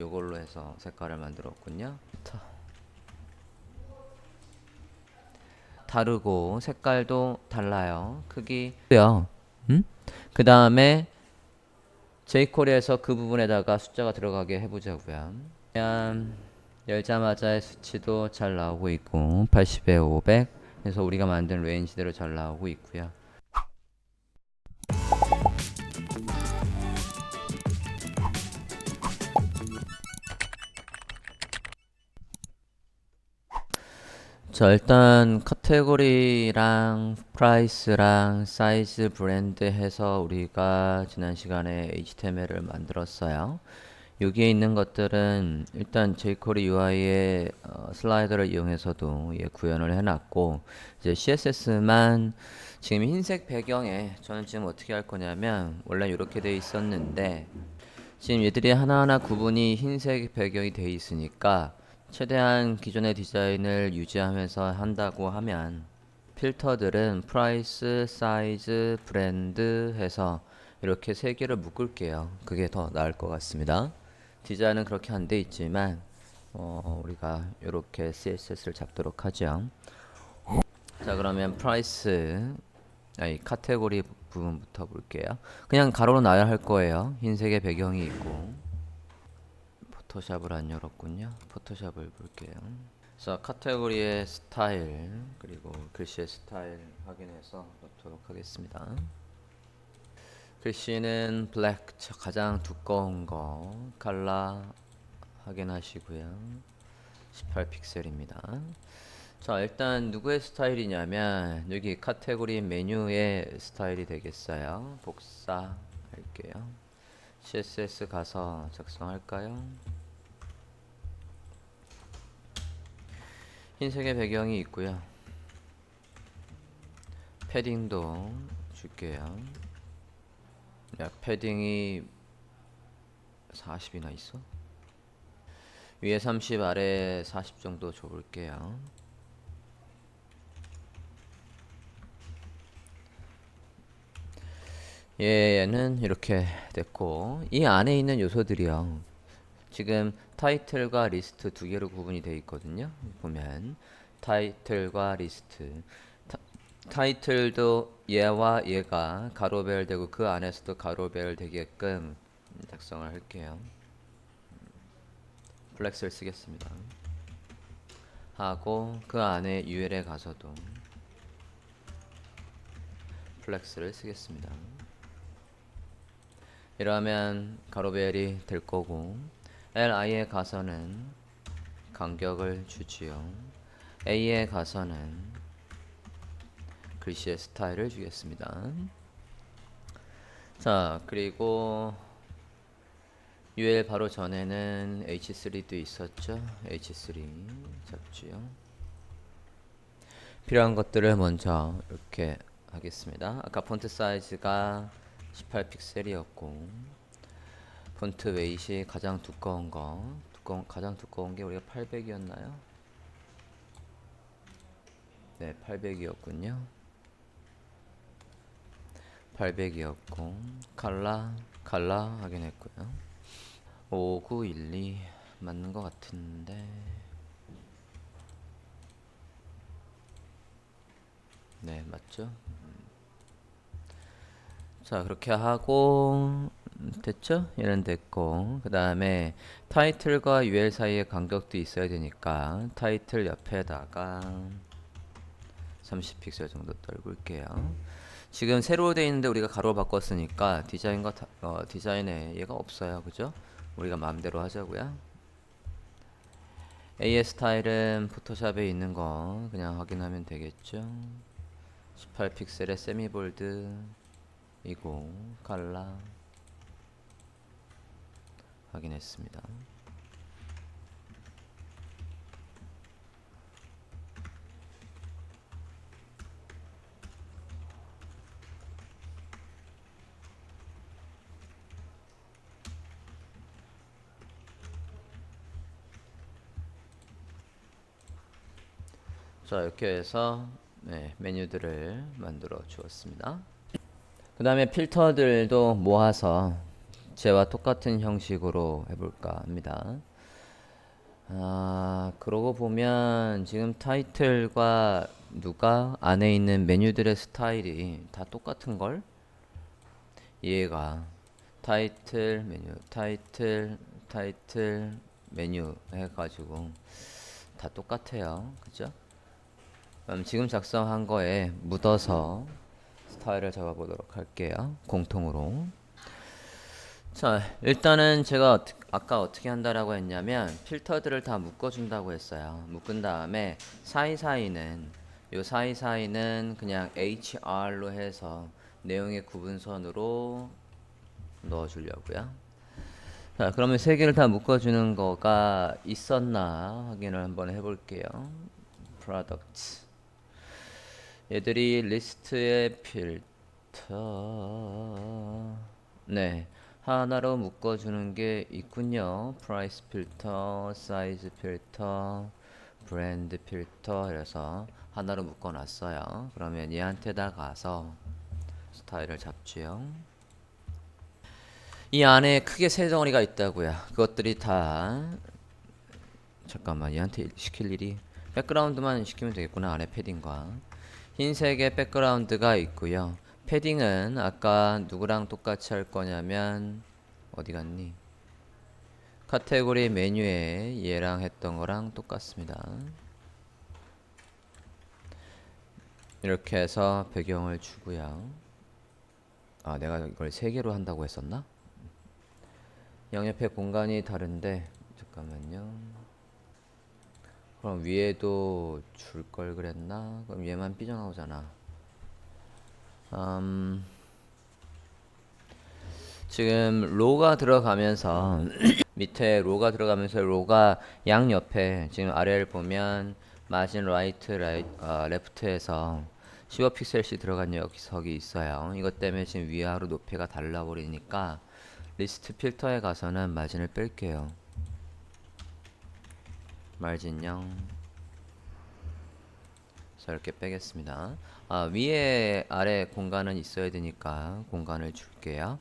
이걸로 해서 색깔을 만들었군요. 다르고 색깔도 달라요. 크기요. 그 다음에 jQuery에서 그 부분에다가 숫자가 들어가게 해보자고요. 그냥 열자마자의 수치도 잘 나오고 있고 80에 500 그래서 우리가 만든 레인지대로 잘 나오고 있고요. 자, 일단 카테고리랑 프라이스랑 사이즈 브랜드 해서 우리가 지난 시간에 HTML을 만들었어요. 여기에 있는 것들은 일단 jQuery UI의 슬라이더를 이용해서도 구현을 해놨고, 이제 CSS만 지금 흰색 배경에 저는 지금 어떻게 할 거냐면 원래 이렇게 돼 있었는데 지금 얘들이 하나하나 구분이 흰색 배경이 돼 있으니까 최대한 기존의 디자인을 유지하면서 한다고 하면 필터들은 프라이스, 사이즈, 브랜드 해서 이렇게 세 개를 묶을게요. 그게 더 나을 것 같습니다. 디자인은 그렇게 안 돼 있지만 우리가 이렇게 CSS를 잡도록 하죠. 자, 그러면 프라이스 아니 카테고리 부분부터 볼게요. 그냥 가로로 놔야 할 거예요. 흰색의 배경이 있고. 포토샵을 안 열었군요. 포토샵을 볼게요. 자, 카테고리의 스타일 그리고 글씨의 스타일 확인해서 넣도록 하겠습니다. 글씨는 블랙 가장 두꺼운 거 칼라 확인하시고요. 18픽셀입니다. 자, 일단 누구의 스타일이냐면 여기 카테고리 메뉴의 스타일이 되겠어요. 복사할게요. CSS 가서 작성할까요? 흰색의 배경이 있고요. 패딩도 줄게요. 야, 패딩이 40이나 있어? 위에 30 아래 40 정도 줘볼게요. 얘는 이렇게 됐고 이 안에 있는 요소들이요. 지금 타이틀과 리스트 두 개로 구분이 되어 있거든요. 보면 타이틀과 리스트 타이틀도 얘와 얘가 가로 배열되고 그 안에서도 가로 배열되게끔 작성을 할게요. 플렉스를 쓰겠습니다. 하고 그 안에 UL에 가서도 플렉스를 쓰겠습니다. 이러면 가로 배열이 될 거고 LI에 가서는 간격을 주지요. A에 가서는 글씨의 스타일을 주겠습니다. 자, 그리고 UL 바로 전에는 H3도 있었죠. H3 잡지요. 필요한 것들을 먼저 이렇게 하겠습니다. 아까 폰트 사이즈가 18픽셀이었고 폰트 웨이트이 가장 두꺼운 거 가장 두꺼운 게 우리가 800이었나요? 네, 800이었군요. 800이었고 칼라 확인했고요. 5912 맞는 것 같은데 네, 맞죠? 자, 그렇게 하고 됐죠? 얘는 됐고 그 다음에 타이틀과 UL 사이에 간격도 있어야 되니까 타이틀 옆에다가 30픽셀 정도 떨굴게요. 지금 새로 되어 있는데 우리가 가로 바꿨으니까 디자인에 얘가 없어요. 그죠? 우리가 마음대로 하자고요. AS 스타일은 포토샵에 있는 거 그냥 확인하면 되겠죠. 18픽셀의 세미볼드 이고 칼라 확인했습니다. 자, 이렇게 해서 메뉴들을 만들어 주었습니다. 그 다음에 필터들도 모아서 쟤와 똑같은 형식으로 해볼까 합니다. 그러고 보면 지금 타이틀과 누가 안에 있는 메뉴들의 스타일이 다 똑같은걸? 얘가 타이틀 메뉴 타이틀 메뉴 해가지고 다 똑같아요. 그죠? 그럼 지금 작성한 거에 묻어서 스타일을 잡아보도록 할게요. 공통으로. 자, 일단은 제가 아까 어떻게 한다라고 했냐면 필터들을 다 묶어준다고 했어요. 묶은 다음에 요 사이사이는 그냥 HR로 해서 내용의 구분선으로 넣어주려고요. 자, 그러면 세 개를 다 묶어주는 거가 있었나 확인을 한번 해볼게요. Products. 얘들이 리스트의 필터. 네. 하나로 묶어주는 게 있군요. 프라이스 필터, 사이즈 필터, 브랜드 필터 이래서 하나로 묶어놨어요. 그러면 얘한테다 가서 스타일을 잡지요. 이 안에 크게 세 덩어리가 있다고요. 그것들이 다 잠깐만 얘한테 시킬 일이 백그라운드만 시키면 되겠구나. 안에 패딩과 흰색의 백그라운드가 있고요. 패딩은 아까 누구랑 똑같이 할 거냐면 어디 갔니? 카테고리 메뉴에 얘랑 했던 거랑 똑같습니다. 이렇게 해서 배경을 주고요. 내가 이걸 세 개로 한다고 했었나? 양옆에 공간이 다른데 잠깐만요. 그럼 위에도 줄 걸 그랬나? 그럼 얘만 삐져나오잖아. 지금 로가 들어가면서 밑에 로가 들어가면서 로가 양옆에 지금 아래를 보면 마진 라이트 레프트에서 15픽셀씩 들어간 녀석이 있어요. 이것 때문에 지금 위아래로 높이가 달라 버리니까 리스트 필터에 가서는 마진을 뺄게요. 마진 0. 자, 이렇게 빼겠습니다. 위에 아래 공간은 있어야 되니까 공간을 줄게요.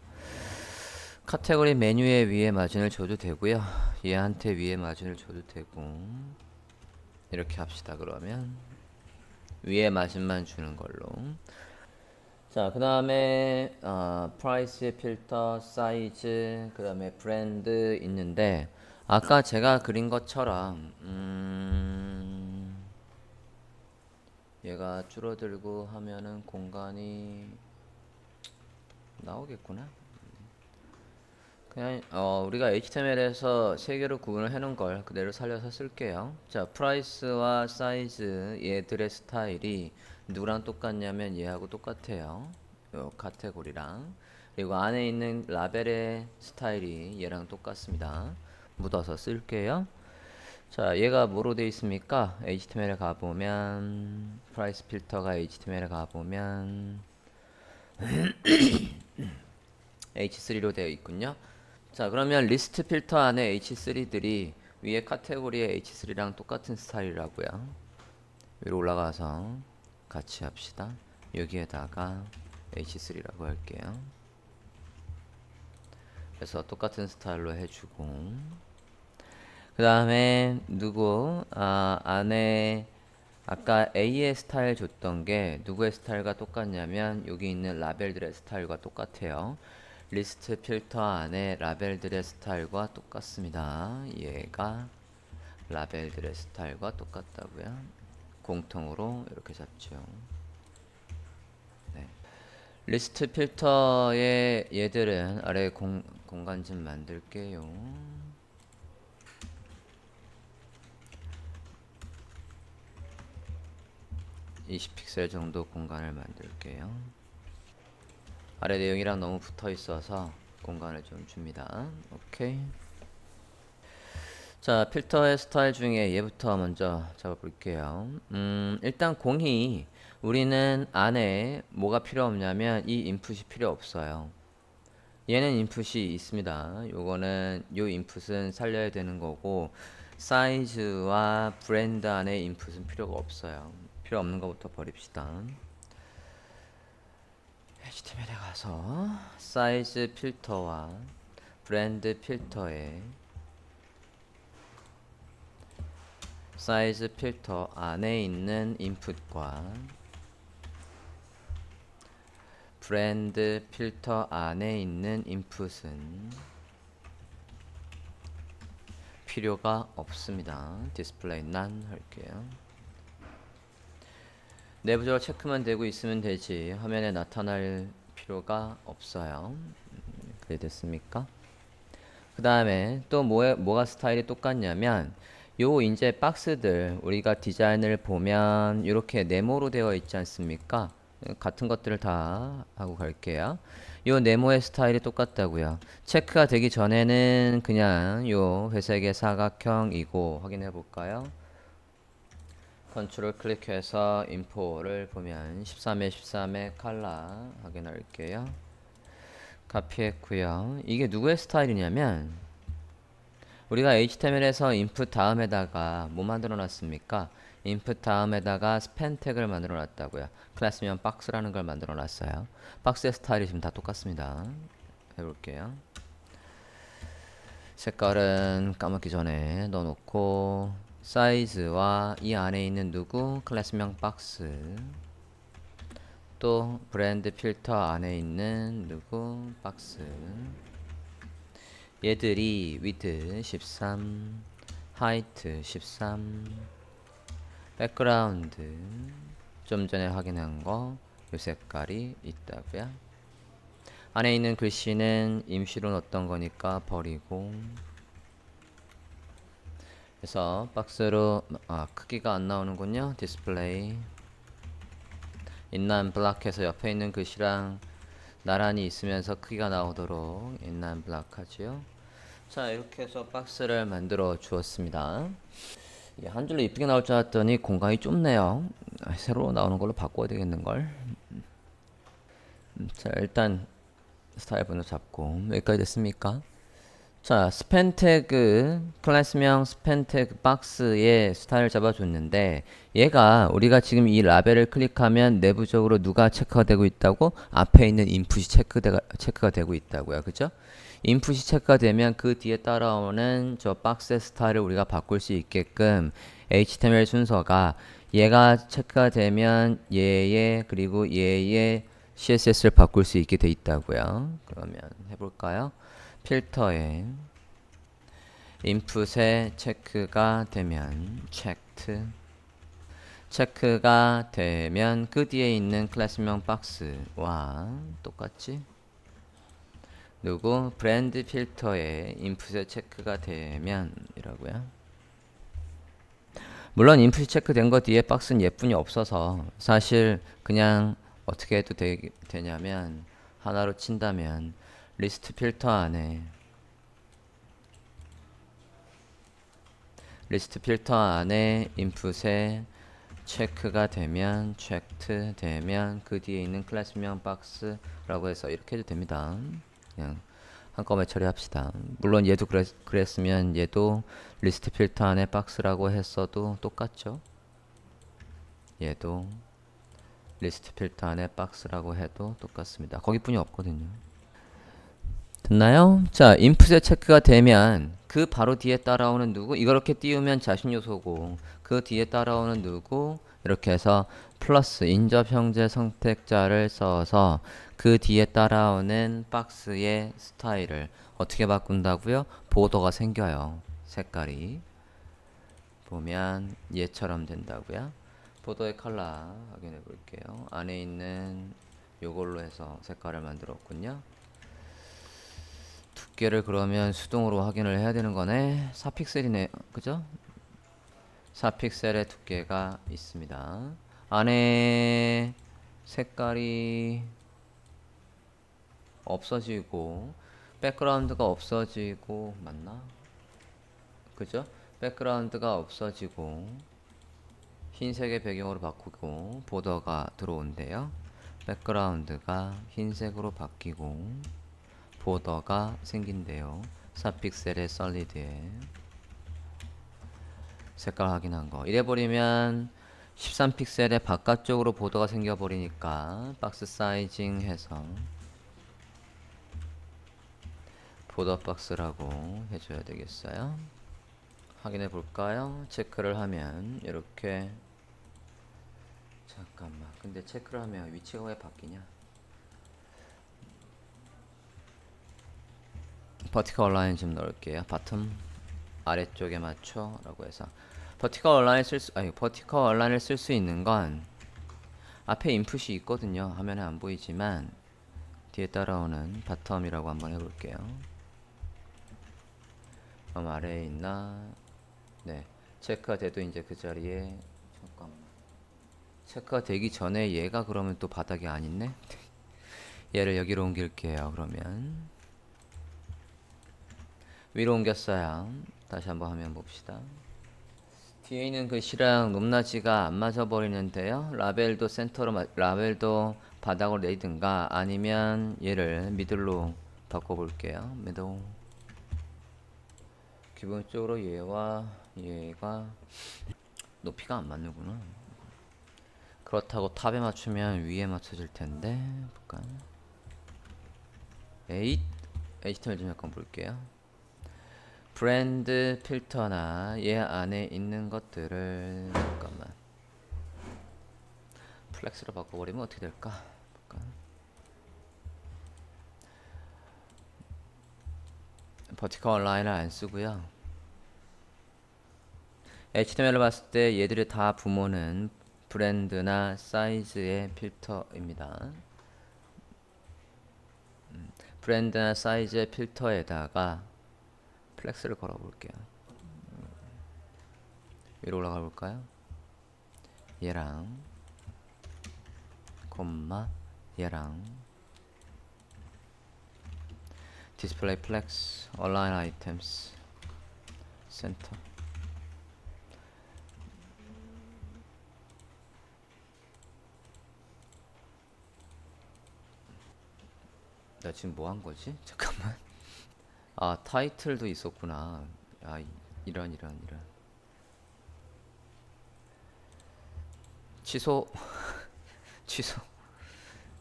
카테고리 메뉴에 위에 마진을 줘도 되고요. 얘한테 위에 마진을 줘도 되고 이렇게 합시다. 그러면 위에 마진만 주는 걸로. 자, 그 다음에 프라이스 필터, 사이즈, 그 다음에 브랜드 있는데 아까 제가 그린 것처럼 얘가 줄어들고 하면은 공간이 나오겠구나. 그냥 우리가 HTML에서 세 개로 구분을 해놓은 걸 그대로 살려서 쓸게요. 자, 프라이스와 사이즈 얘들의 스타일이 누구랑 똑같냐면 얘하고 똑같아요. 요 카테고리랑. 그리고 안에 있는 라벨의 스타일이 얘랑 똑같습니다. 묻어서 쓸게요. 자, 얘가 뭐로 되어 있습니까? HTML에 가보면 프라이스 필터가 HTML에 가보면 H3로 되어 있군요. 자, 그러면 리스트 필터 안에 H3들이 위에 카테고리의 H3랑 똑같은 스타일이라고요. 위로 올라가서 같이 합시다. 여기에다가 H3라고 할게요. 그래서 똑같은 스타일로 해주고 그 다음에 안에 아까 A의 스타일 줬던 게 누구의 스타일과 똑같냐면 여기 있는 라벨들의 스타일과 똑같아요. 리스트 필터 안에 라벨들의 스타일과 똑같습니다. 얘가 라벨들의 스타일과 똑같다고요. 공통으로 이렇게 잡죠. 네. 리스트 필터의 얘들은 아래 공간 좀 만들게요. 20픽셀 정도 공간을 만들게요. 아래 내용이랑 너무 붙어 있어서 공간을 좀 줍니다. 오케이. 자, 필터의 스타일 중에 얘부터 먼저 잡아볼게요. 일단 공이 우리는 안에 뭐가 필요 없냐면 이 인풋이 필요 없어요. 얘는 인풋이 있습니다. 요거는 요 인풋은 살려야 되는 거고 사이즈와 브랜드 안에 인풋은 필요가 없어요. 필요 없는 것부터 버립시다. HTML에 가서 사이즈 필터와 브랜드 필터에 사이즈 필터 안에 있는 인풋과 브랜드 필터 안에 있는 인풋은 필요가 없습니다. 디스플레이 none 할게요. 내부적으로 체크만 되고 있으면 되지 화면에 나타날 필요가 없어요. 그래 됐습니까? 그 다음에 또 뭐가 스타일이 똑같냐면 요 이제 박스들 우리가 디자인을 보면 이렇게 네모로 되어 있지 않습니까? 같은 것들을 다 하고 갈게요. 요 네모의 스타일이 똑같다고요. 체크가 되기 전에는 그냥 요 회색의 사각형이고 확인해 볼까요? 컨트롤 클릭해서 인포를 보면 13에 13의 컬러 확인할게요. 카피했고요. 이게 누구의 스타일이냐면 우리가 HTML에서 인풋 다음에다가 뭐 만들어 놨습니까? 인풋 다음에다가 스팬 태그를 만들어 놨다고요. 클래스면 박스라는 걸 만들어 놨어요. 박스의 스타일이 지금 다 똑같습니다. 해볼게요. 색깔은 까먹기 전에 넣어놓고 사이즈와 이 안에 있는 누구 클래스명 박스 또 브랜드 필터 안에 있는 누구 박스 얘들이 width 13 height 13 백그라운드 좀 전에 확인한 거 요 색깔이 있다고요. 안에 있는 글씨는 임시로 넣었던 거니까 버리고 그래서 박스로 크기가 안 나오는군요. 디스플레이 인라인 블락해서 옆에 있는 글씨랑 나란히 있으면서 크기가 나오도록 인라인 블락 하지요. 자 이렇게 해서 박스를 만들어 주었습니다. 한 줄로 이쁘게 나올 줄 알았더니 공간이 좁네요. 새로 나오는 걸로 바꿔야 되겠는걸. 자 일단 스타일 번호 잡고 여기까지 됐습니까? 자 스팬 태그 클래스명 스팬 태그 박스의 스타일을 잡아줬는데 얘가 우리가 지금 이 라벨을 클릭하면 내부적으로 누가 체크가 되고 있다고? 앞에 있는 인풋이 체크가 되고 있다고요. 그죠? 인풋이 체크가 되면 그 뒤에 따라오는 저 박스의 스타일을 우리가 바꿀 수 있게끔 HTML 순서가 얘가 체크가 되면 얘의 그리고 얘의 CSS를 바꿀 수 있게 돼 있다고요. 그러면 해볼까요? 필터에 인풋에 체크가 되면 체크가 되면 그 뒤에 있는 클래스명 박스와 똑같지? 누구 브랜드 필터에 인풋에 체크가 되면 이라고요. 물론 인풋이 체크된 거 뒤에 박스는 예쁜이 없어서 사실 그냥 어떻게 해도 되냐면 하나로 친다면 리스트 필터 안에 인풋에 체크가 되면 체크드 되면 그 뒤에 있는 클래스명 박스라고 해서 이렇게 해도 됩니다. 그냥 한꺼번에 처리합시다. 물론 얘도 그랬으면 얘도 리스트 필터 안에 박스라고 했어도 똑같죠. 얘도 리스트 필터 안에 박스라고 해도 똑같습니다. 거기뿐이 없거든요. 됐나요? 자, 인풋에 체크가 되면 그 바로 뒤에 따라오는 누구? 이렇게 띄우면 자신 요소고 그 뒤에 따라오는 누구? 이렇게 해서 플러스 인접 형제 선택자를 써서 그 뒤에 따라오는 박스의 스타일을 어떻게 바꾼다고요? 보더가 생겨요. 색깔이 보면 얘처럼 된다고요. 보더의 컬러 확인해 볼게요. 안에 있는 요걸로 해서 색깔을 만들었군요. 두께를 그러면 수동으로 확인을 해야 되는 거네. 4픽셀이네. 그죠? 4픽셀의 두께가 있습니다. 안에 색깔이 없어지고 백그라운드가 없어지고 맞나? 그죠? 백그라운드가 없어지고 흰색의 배경으로 바꾸고 보더가 들어온대요. 백그라운드가 흰색으로 바뀌고 보더가 생긴대요. 4픽셀의 솔리드에 색깔 확인한 거. 이래버리면 13픽셀의 바깥쪽으로 보더가 생겨버리니까 박스 사이징 해서 보더 박스라고 해줘야 되겠어요. 확인해 볼까요? 체크를 하면 이렇게, 잠깐만, 근데 체크를 하면 위치가 왜 바뀌냐? 버티컬 라인 좀 넣을게요. 바텀 아래쪽에 맞춰 라고 해서 버티컬 라인을 쓸 수 있는 건 앞에 인풋이 있거든요. 화면에 안 보이지만 뒤에 따라오는 바텀이라고 한번 해볼게요. 그럼 아래에 있나? 네, 체크가 돼도 이제 그 자리에, 잠깐만, 체크가 되기 전에 얘가 그러면 또 바닥에 안 있네? 얘를 여기로 옮길게요. 그러면 위로 옮겼어요. 다시 한번 화면 봅시다. 뒤에 있는 글씨랑 높낮이가 안 맞아 버리는데요. 라벨도 바닥으로 내리든가 아니면 얘를 미들로 바꿔볼게요. 미들. 기본적으로 얘와 얘가 높이가 안 맞는구나. 그렇다고 탑에 맞추면 위에 맞춰질 텐데. 볼까? HTML 좀 약간 볼게요. 브랜드 필터나 얘 안에 있는 것들을, 잠깐만, 플렉스로 바꿔버리면 어떻게 될까? 볼까? 버티컬 라인을 안 쓰고요. HTML을 봤을 때 얘들이 다 부모는 브랜드나 사이즈의 필터입니다. 브랜드나 사이즈의 필터에다가 플렉스를 걸어볼게요. 위로 올라가 볼까요? 얘랑 콤마 얘랑 디스플레이 플렉스 얼라인 아이템스 센터. 나 지금 뭐 한 거지? 잠깐만. 아, 타이틀도 있었구나. 아, 이런. 취소. 취소.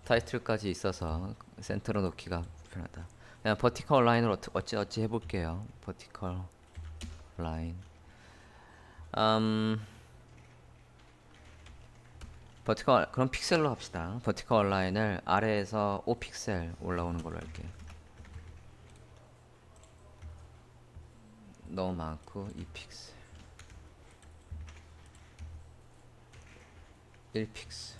타이틀까지 있어서 센터로 놓기가 불편하다. 그냥 버티컬 라인을 어찌 해볼게요. 버티컬 라인. 그럼 픽셀로 합시다. 버티컬 라인을 아래에서 5픽셀 올라오는 걸로 할게요. 너무 많고 2픽셀, 1픽셀.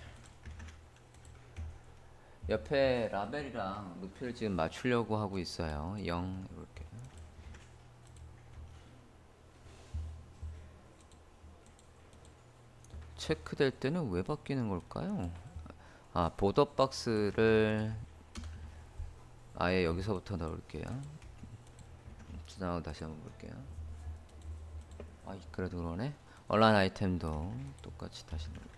옆에 라벨이랑 높이를 지금 맞추려고 하고 있어요. 0 이렇게. 체크될 때는 왜 바뀌는 걸까요? 아, 보더 박스를 아예 여기서부터 넣을게요. 지나가고 다시 한번 볼게요. 아, 그래도 그러네. 온라인 아이템도 똑같이 다시 넣을게요.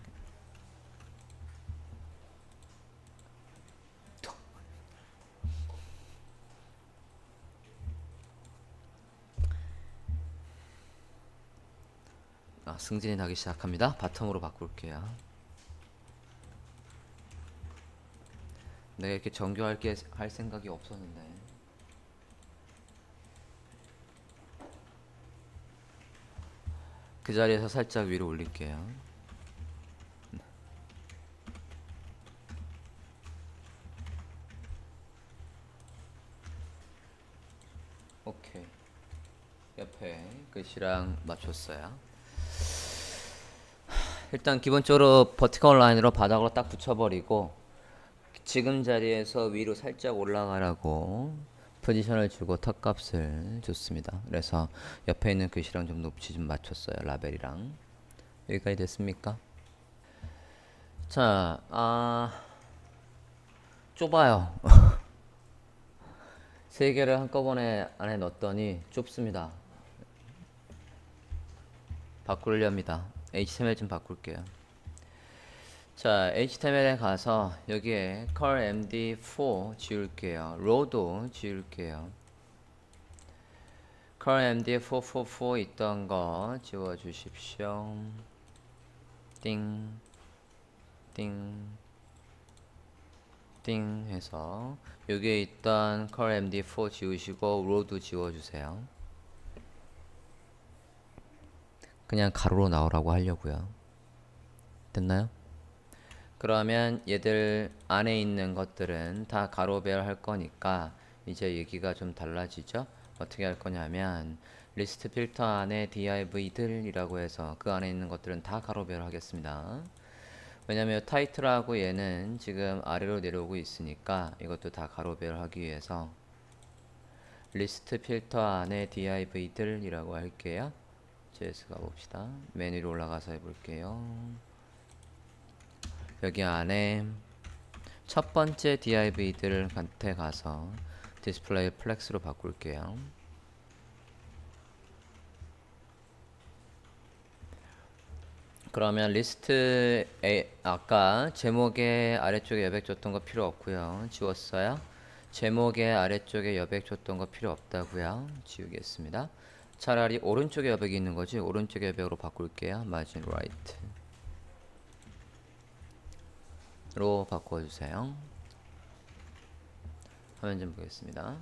아, 승진이 나기 시작합니다. 바텀으로 바꿀게요. 내가 이렇게 할 생각이 없었는데. 그 자리에서 살짝 위로 올릴게요. 오케이. 옆에 글씨랑 맞췄어요. 일단 기본적으로 버티컬 라인으로 바닥으로 딱 붙여버리고 지금 자리에서 위로 살짝 올라가라고 포지션을 주고 탑 값을 줬습니다. 그래서 옆에 있는 글씨랑 좀 높이 좀 맞췄어요. 라벨이랑. 여기까지 됐습니까? 자, 좁아요. 세 개를 한꺼번에 안에 넣었더니 좁습니다. 바꾸려합니다. HTML 좀 바꿀게요. 자, HTML에 가서 여기에 curmd4 지울게요. row도 지울게요. curmd444 있던 거 지워주십시오. 띵, 띵. 띵 해서 여기에 있던 컬 md4 지우시고 로도 지워주세요. 그냥 가로로 나오라고 하려고요. 됐나요? 그러면 얘들 안에 있는 것들은 다 가로배열 할 거니까 이제 얘기가 좀 달라지죠. 어떻게 할 거냐면 리스트 필터 안에 div들이라고 해서 그 안에 있는 것들은 다 가로배열 하겠습니다. 왜냐면 타이틀하고 얘는 지금 아래로 내려오고 있으니까 이것도 다 가로배열 하기 위해서 리스트 필터 안에 div들이라고 할게요. JS 가봅시다. 메뉴로 올라가서 해볼게요. 여기 안에 첫 번째 div들한테 가서 디스플레이 플렉스로 바꿀게요. 그러면 리스트에 아까 제목에 아래쪽에 여백 줬던 거 필요 없고요. 지웠어요. 제목에 아래쪽에 여백 줬던 거 필요 없다고요. 지우겠습니다. 차라리 오른쪽에 여백이 있는 거지. 오른쪽에 여백으로 바꿀게요. margin right로 바꿔주세요. 화면 좀 보겠습니다.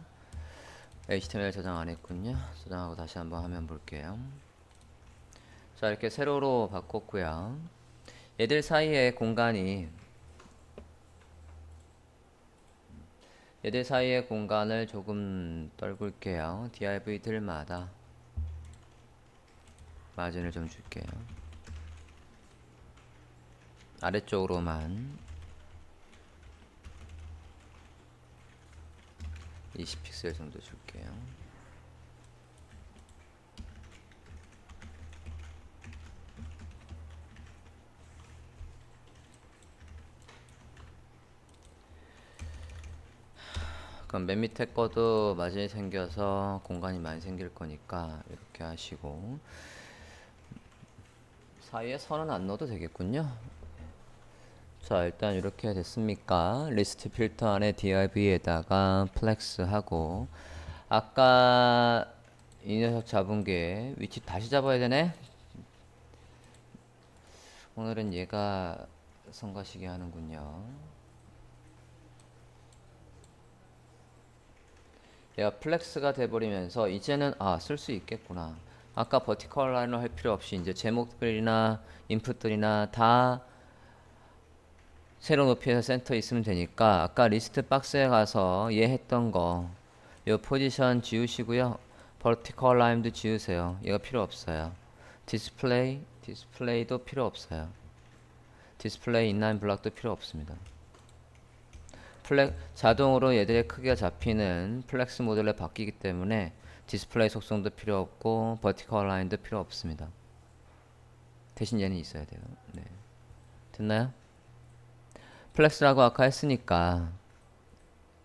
HTML 저장 안 했군요. 저장하고 다시 한번 화면 볼게요. 자, 이렇게 세로로 바꿨고요. 얘들 사이에 공간이 얘들 사이의 공간을 조금 떨굴게요. div들마다 마진을 좀 줄게요. 아래쪽으로만 20픽셀 정도 줄게요. 그럼 맨 밑에 거도 마진이 생겨서 공간이 많이 생길 거니까 이렇게 하시고 사이에 선은 안 넣어도 되겠군요. 자, 일단 이렇게 됐습니까? 리스트 필터 안에 div에다가 플렉스 하고 아까 이 녀석 잡은 게 위치 다시 잡아야 되네? 오늘은 얘가 성가시게 하는군요. 얘가 플렉스가 돼버리면서 이제는 쓸 수 있겠구나. 아까 버티컬 라인을 할 필요 없이 이제 제목들이나 인풋들이나 다 세로 높이에서 센터에 있으면 되니까 아까 리스트 박스에 가서 얘 했던 거 요 포지션 지우시고요. 버티컬 라인도 지우세요. 얘가 필요 없어요. 디스플레이도 필요 없어요. 디스플레이 인라인 블락도 필요 없습니다. 자동으로 얘들의 크기가 잡히는 플렉스 모델로 바뀌기 때문에 디스플레이 속성도 필요 없고 버티컬 라인도 필요 없습니다. 대신 얘는 있어야 돼요. 네. 됐나요? 플렉스라고 아까 했으니까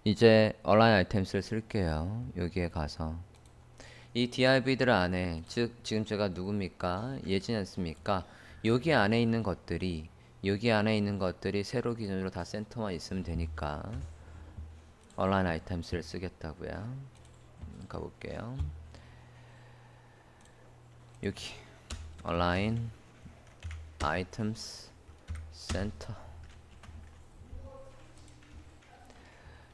이제 얼라인 아이템스를 쓸게요. 여기에 가서 이 div들 안에 즉 지금 제가 누굽니까? 예지 않습니까? 여기 안에 있는 것들이 세로 기준으로 다 센터만 있으면 되니까 얼라인 아이템스를 쓰겠다고요. 가볼게요. 여기 align items center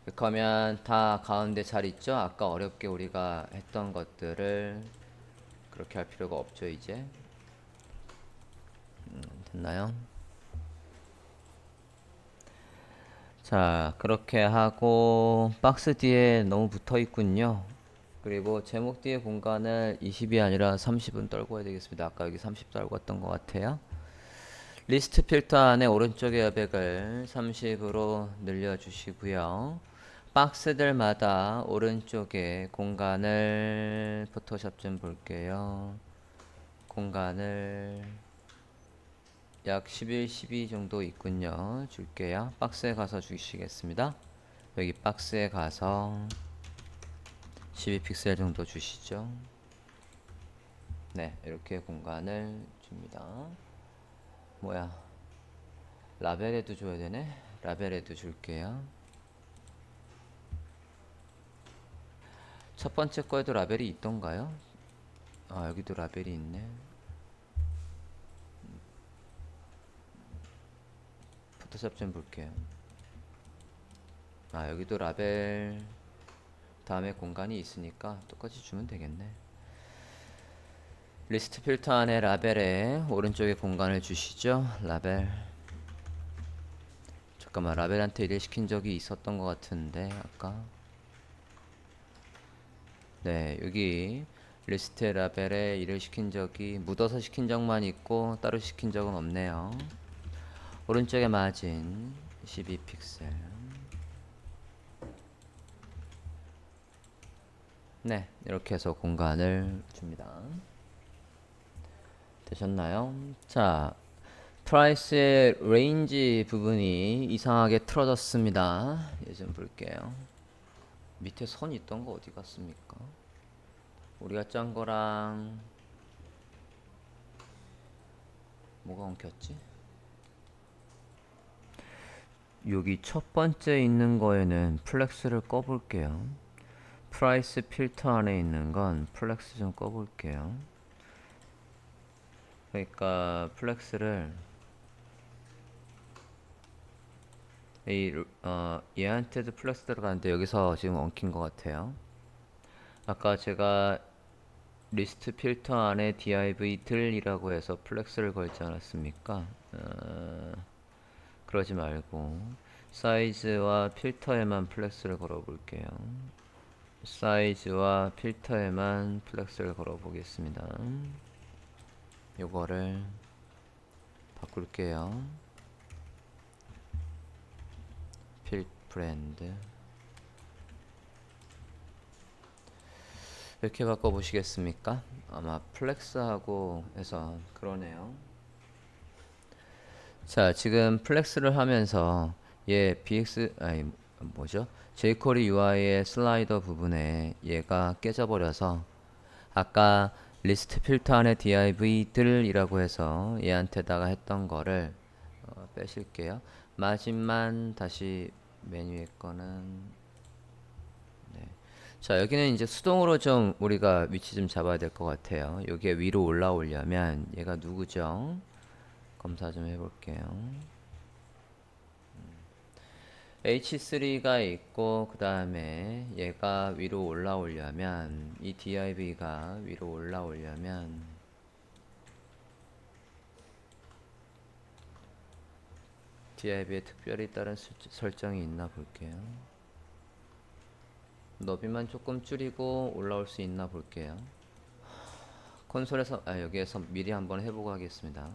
이렇게 하면 다 가운데 잘 있죠? 아까 어렵게 우리가 했던 것들을 그렇게 할 필요가 없죠. 이제 됐나요? 자, 그렇게 하고 박스 뒤에 너무 붙어 있군요. 그리고 제목 뒤에 공간을 20이 아니라 30은 떨궈야 되겠습니다. 아까 여기 30 떨궜던 것 같아요. 리스트 필터 안에 오른쪽에 여백을 30으로 늘려주시고요. 박스들마다 오른쪽에 공간을 포토샵 좀 볼게요. 공간을 약 11, 12 정도 있군요. 줄게요. 박스에 가서 주시겠습니다. 여기 박스에 가서 12픽셀 정도 주시죠. 네, 이렇게 공간을 줍니다. 뭐야, 라벨에도 줘야 되네. 라벨에도 줄게요. 첫 번째 거에도 라벨이 있던가요? 여기도 라벨이 있네. 포토샵 좀 볼게요. 여기도 라벨 다음에 공간이 있으니까 똑같이 주면 되겠네. 리스트 필터 안에 라벨에 오른쪽에 공간을 주시죠. 라벨. 잠깐만, 라벨한테 일을 시킨 적이 있었던 것 같은데 아까. 네, 여기 리스트 라벨에 일을 시킨 적이 묻어서 시킨 적만 있고 따로 시킨 적은 없네요. 오른쪽에 마진 12픽셀. 네, 이렇게 해서 공간을 줍니다. 되셨나요? 자, 프라이스의 레인지 부분이 이상하게 틀어졌습니다. 얘 좀 볼게요. 밑에 선 있던 거 어디 갔습니까? 우리가 짠 거랑 뭐가 엉켰지? 여기 첫 번째 있는 거에는 플렉스를 꺼볼게요. 프라이스 필터 안에 있는 건 플렉스 좀 꺼볼게요. 그러니까 플렉스를 얘한테도 플렉스 들어가는데 여기서 지금 엉킨 것 같아요. 아까 제가 리스트 필터 안에 div 들이라고 해서 플렉스를 걸지 않았습니까? 그러지 말고 사이즈와 필터에만 플렉스를 걸어 볼게요. 사이즈와 필터에만 플렉스를 걸어 보겠습니다. 요거를 바꿀게요. 필 브랜드 이렇게 바꿔보시겠습니까? 아마 플렉스하고 해서 그러네요. 자, 지금 플렉스를 하면서 얘 bx 아니 뭐죠? jQuery UI의 슬라이더 부분에 얘가 깨져버려서 아까 리스트 필터 안에 div들이라고 해서 얘한테다가 했던 거를 빼실게요. 마진만 다시 메뉴에 거는 네. 자, 여기는 이제 수동으로 좀 우리가 위치 좀 잡아야 될 것 같아요. 여기에 위로 올라오려면 얘가 누구죠? 검사 좀 해볼게요. H3가 있고 그 다음에 얘가 위로 올라오려면 이 div가 위로 올라오려면 div에 특별히 다른 설정이 있나 볼게요. 너비만 조금 줄이고 올라올 수 있나 볼게요. 콘솔에서 여기에서 미리 한번 해보고 하겠습니다.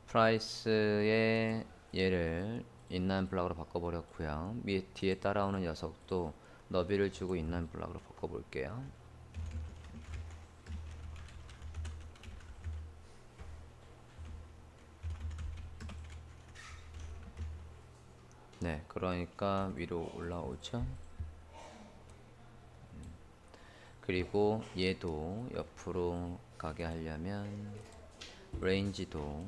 프라이스의 얘를 인라인 블락으로 바꿔버렸고요. 뒤에 따라오는 녀석도 너비를 주고 인라인 블락으로 바꿔볼게요. 네, 그러니까 위로 올라오죠. 그리고 얘도 옆으로 가게 하려면 레인지도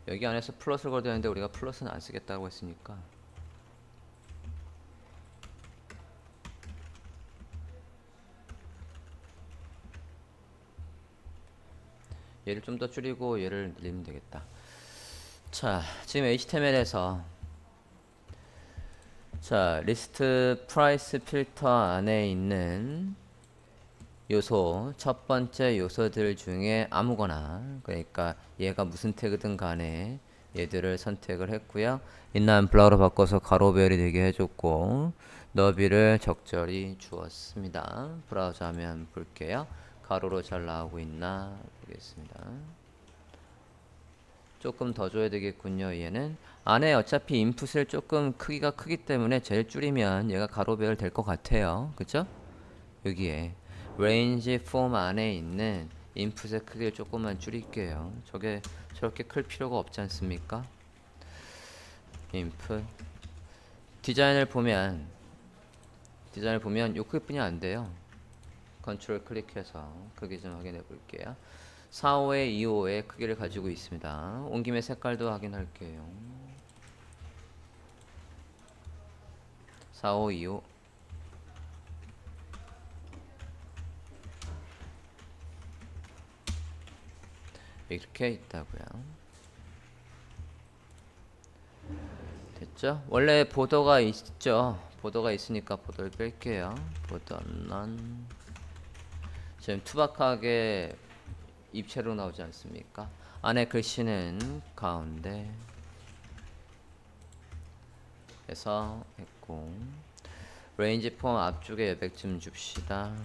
여기 안에서 플러스를 걸어야 되는데 우리가 플러스는 안 쓰겠다고 했으니까 얘를 좀 더 줄이고 얘를 늘리면 되겠다. 자, 지금 HTML에서 자, 리스트 프라이스 필터 안에 있는 요소, 첫 번째 요소들 중에 아무거나, 그러니까 얘가 무슨 태그든 간에 얘들을 선택을 했고요. 인라인 블락으로 바꿔서 가로별이 되게 해줬고 너비를 적절히 주었습니다. 브라우저 화면 볼게요. 가로로 잘 나오고 있나 보겠습니다. 조금 더 줘야 되겠군요. 얘는 안에 어차피 인풋을 조금 크기가 크기 때문에 제일 줄이면 얘가 가로별 될 것 같아요. 그쵸? 여기에 range form 안에 있는 인풋의 크기를 조금만 줄일게요. 저게 저렇게 클 필요가 없지 않습니까? input 디자인을 보면 요 크기뿐이 안 돼요. 컨트롤 클릭해서 크기 좀 확인해 볼게요. 45의 25의 크기를 가지고 있습니다. 온 김에 색깔도 확인할게요. 4525 이렇게 있다고요. 됐죠? 원래 보더가 있죠. 보더가 있으니까 보더를 뺄게요. 보더는 지금 투박하게 입체로 나오지 않습니까? 안에 글씨는 가운데 해서 했고, 레인지 폼 앞쪽에 여백 좀 줍시다.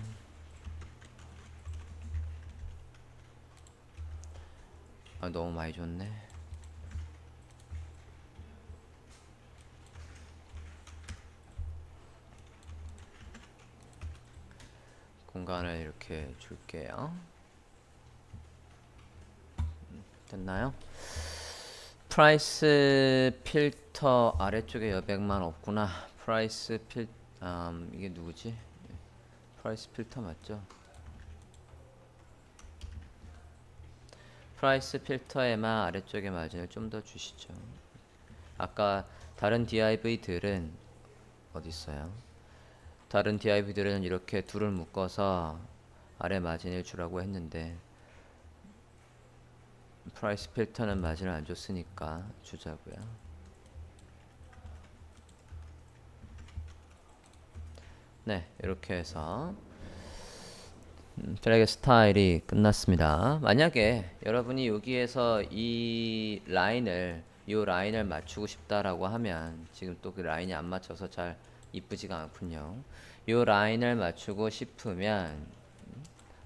아, 너무 많이 줬네. 공간을 이렇게 줄게요. 됐나요? 프라이스 필터 아래쪽에 여백만 없구나. 프라이스 필 이게 누구지? 프라이스 필터 맞죠? 프라이스 필터에만 아래쪽에 마진을 좀 더 주시죠. 아까 다른 DIV들은 어디 있어요? 다른 DIV들은 이렇게 둘을 묶어서 아래 마진을 주라고 했는데 프라이스 필터는 마진을 안 줬으니까 주자고요. 네, 이렇게 해서 드래그 스타일이 끝났습니다. 만약에 여러분이 여기에서 이 라인을 맞추고 싶다라고 하면 지금 또 그 라인이 안 맞춰서 잘 이쁘지가 않군요. 이 라인을 맞추고 싶으면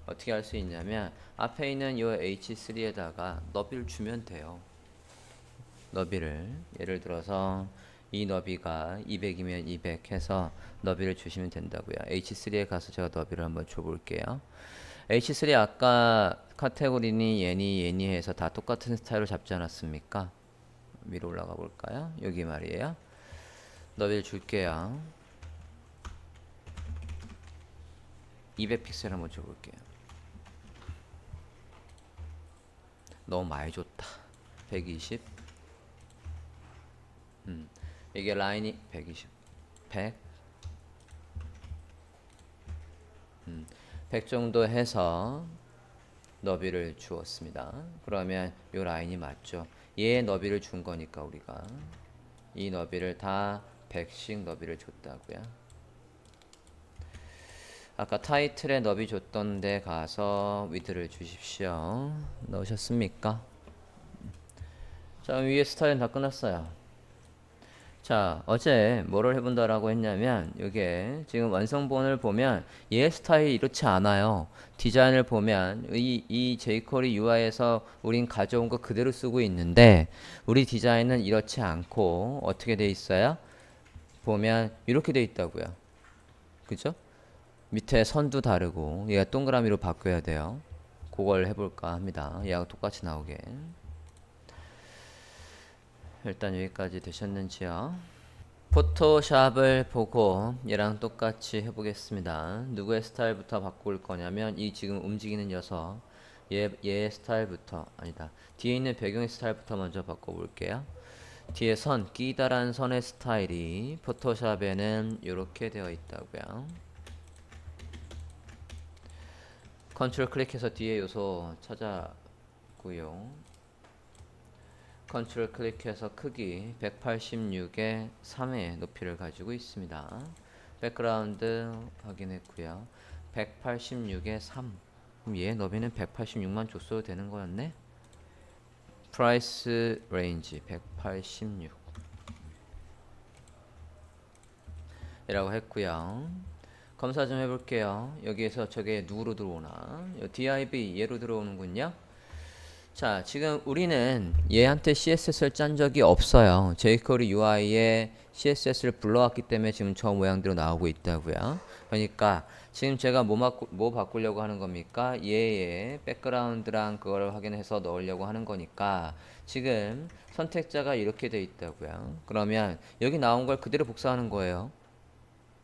어떻게 할 수 있냐면 앞에 있는 이 H3에다가 너비를 주면 돼요. 너비를 예를 들어서 이 너비가 200이면 200 해서 너비를 주시면 된다고요. H3에 가서 제가 너비를 한번 줘볼게요. H3 아까 카테고리니 얘니 해서 다 똑같은 스타일로 잡지 않았습니까? 위로 올라가 볼까요? 여기 말이에요. 너비를 줄게요. 200픽셀 한번 줘볼게요. 너무 많이 줬다. 120. 이게 라인이 120, 100, 100 정도 해서 너비를 주었습니다. 그러면 이 라인이 맞죠? 얘 너비를 준 거니까 우리가 이 너비를 다 100씩 너비를 줬다고요. 아까 타이틀에 너비 줬던 데 가서 위드를 주십시오. 넣으셨습니까? 자, 위에 스타일은 다 끝났어요. 자, 어제 뭐를 해본다라고 했냐면 이게 지금 완성본을 보면 얘 스타일이 이렇지 않아요. 디자인을 보면 이 jQuery UI에서 우린 가져온 거 그대로 쓰고 있는데 우리 디자인은 이렇지 않고 어떻게 돼 있어요? 보면 이렇게 돼 있다고요. 그죠? 밑에 선도 다르고 얘가 동그라미로 바뀌어야 돼요. 그걸 해볼까 합니다. 얘하고 똑같이 나오게. 일단 여기까지 되셨는지요? 포토샵을 보고 얘랑 똑같이 해보겠습니다. 누구의 스타일부터 바꿀 거냐면 이 지금 움직이는 녀석 얘 스타일부터 아니다. 뒤에 있는 배경의 스타일부터 먼저 바꿔볼게요. 뒤에 선 끼다란 선의 스타일이 포토샵에는 이렇게 되어 있다고요. 컨트롤 클릭해서 뒤에 요소 찾아고요. 컨트롤 클릭해서 크기 186에 3의 높이를 가지고 있습니다. 백그라운드 확인했고요. 186에 3. 그럼 얘 너비는 186만 줬어도 되는 거였네. 프라이스 레인지 186 이라고 했고요. 검사 좀 해볼게요. 여기에서 저게 누구로 들어오나? div 얘로 들어오는군요. 자, 지금 우리는 얘한테 CSS를 짠 적이 없어요. jQuery UI에 CSS를 불러왔기 때문에 지금 저 모양대로 나오고 있다고요. 그러니까 지금 제가 뭐 바꾸려고 하는 겁니까? 얘의 백그라운드랑 그걸 확인해서 넣으려고 하는 거니까 지금 선택자가 이렇게 돼 있다고요. 그러면 여기 나온 걸 그대로 복사하는 거예요.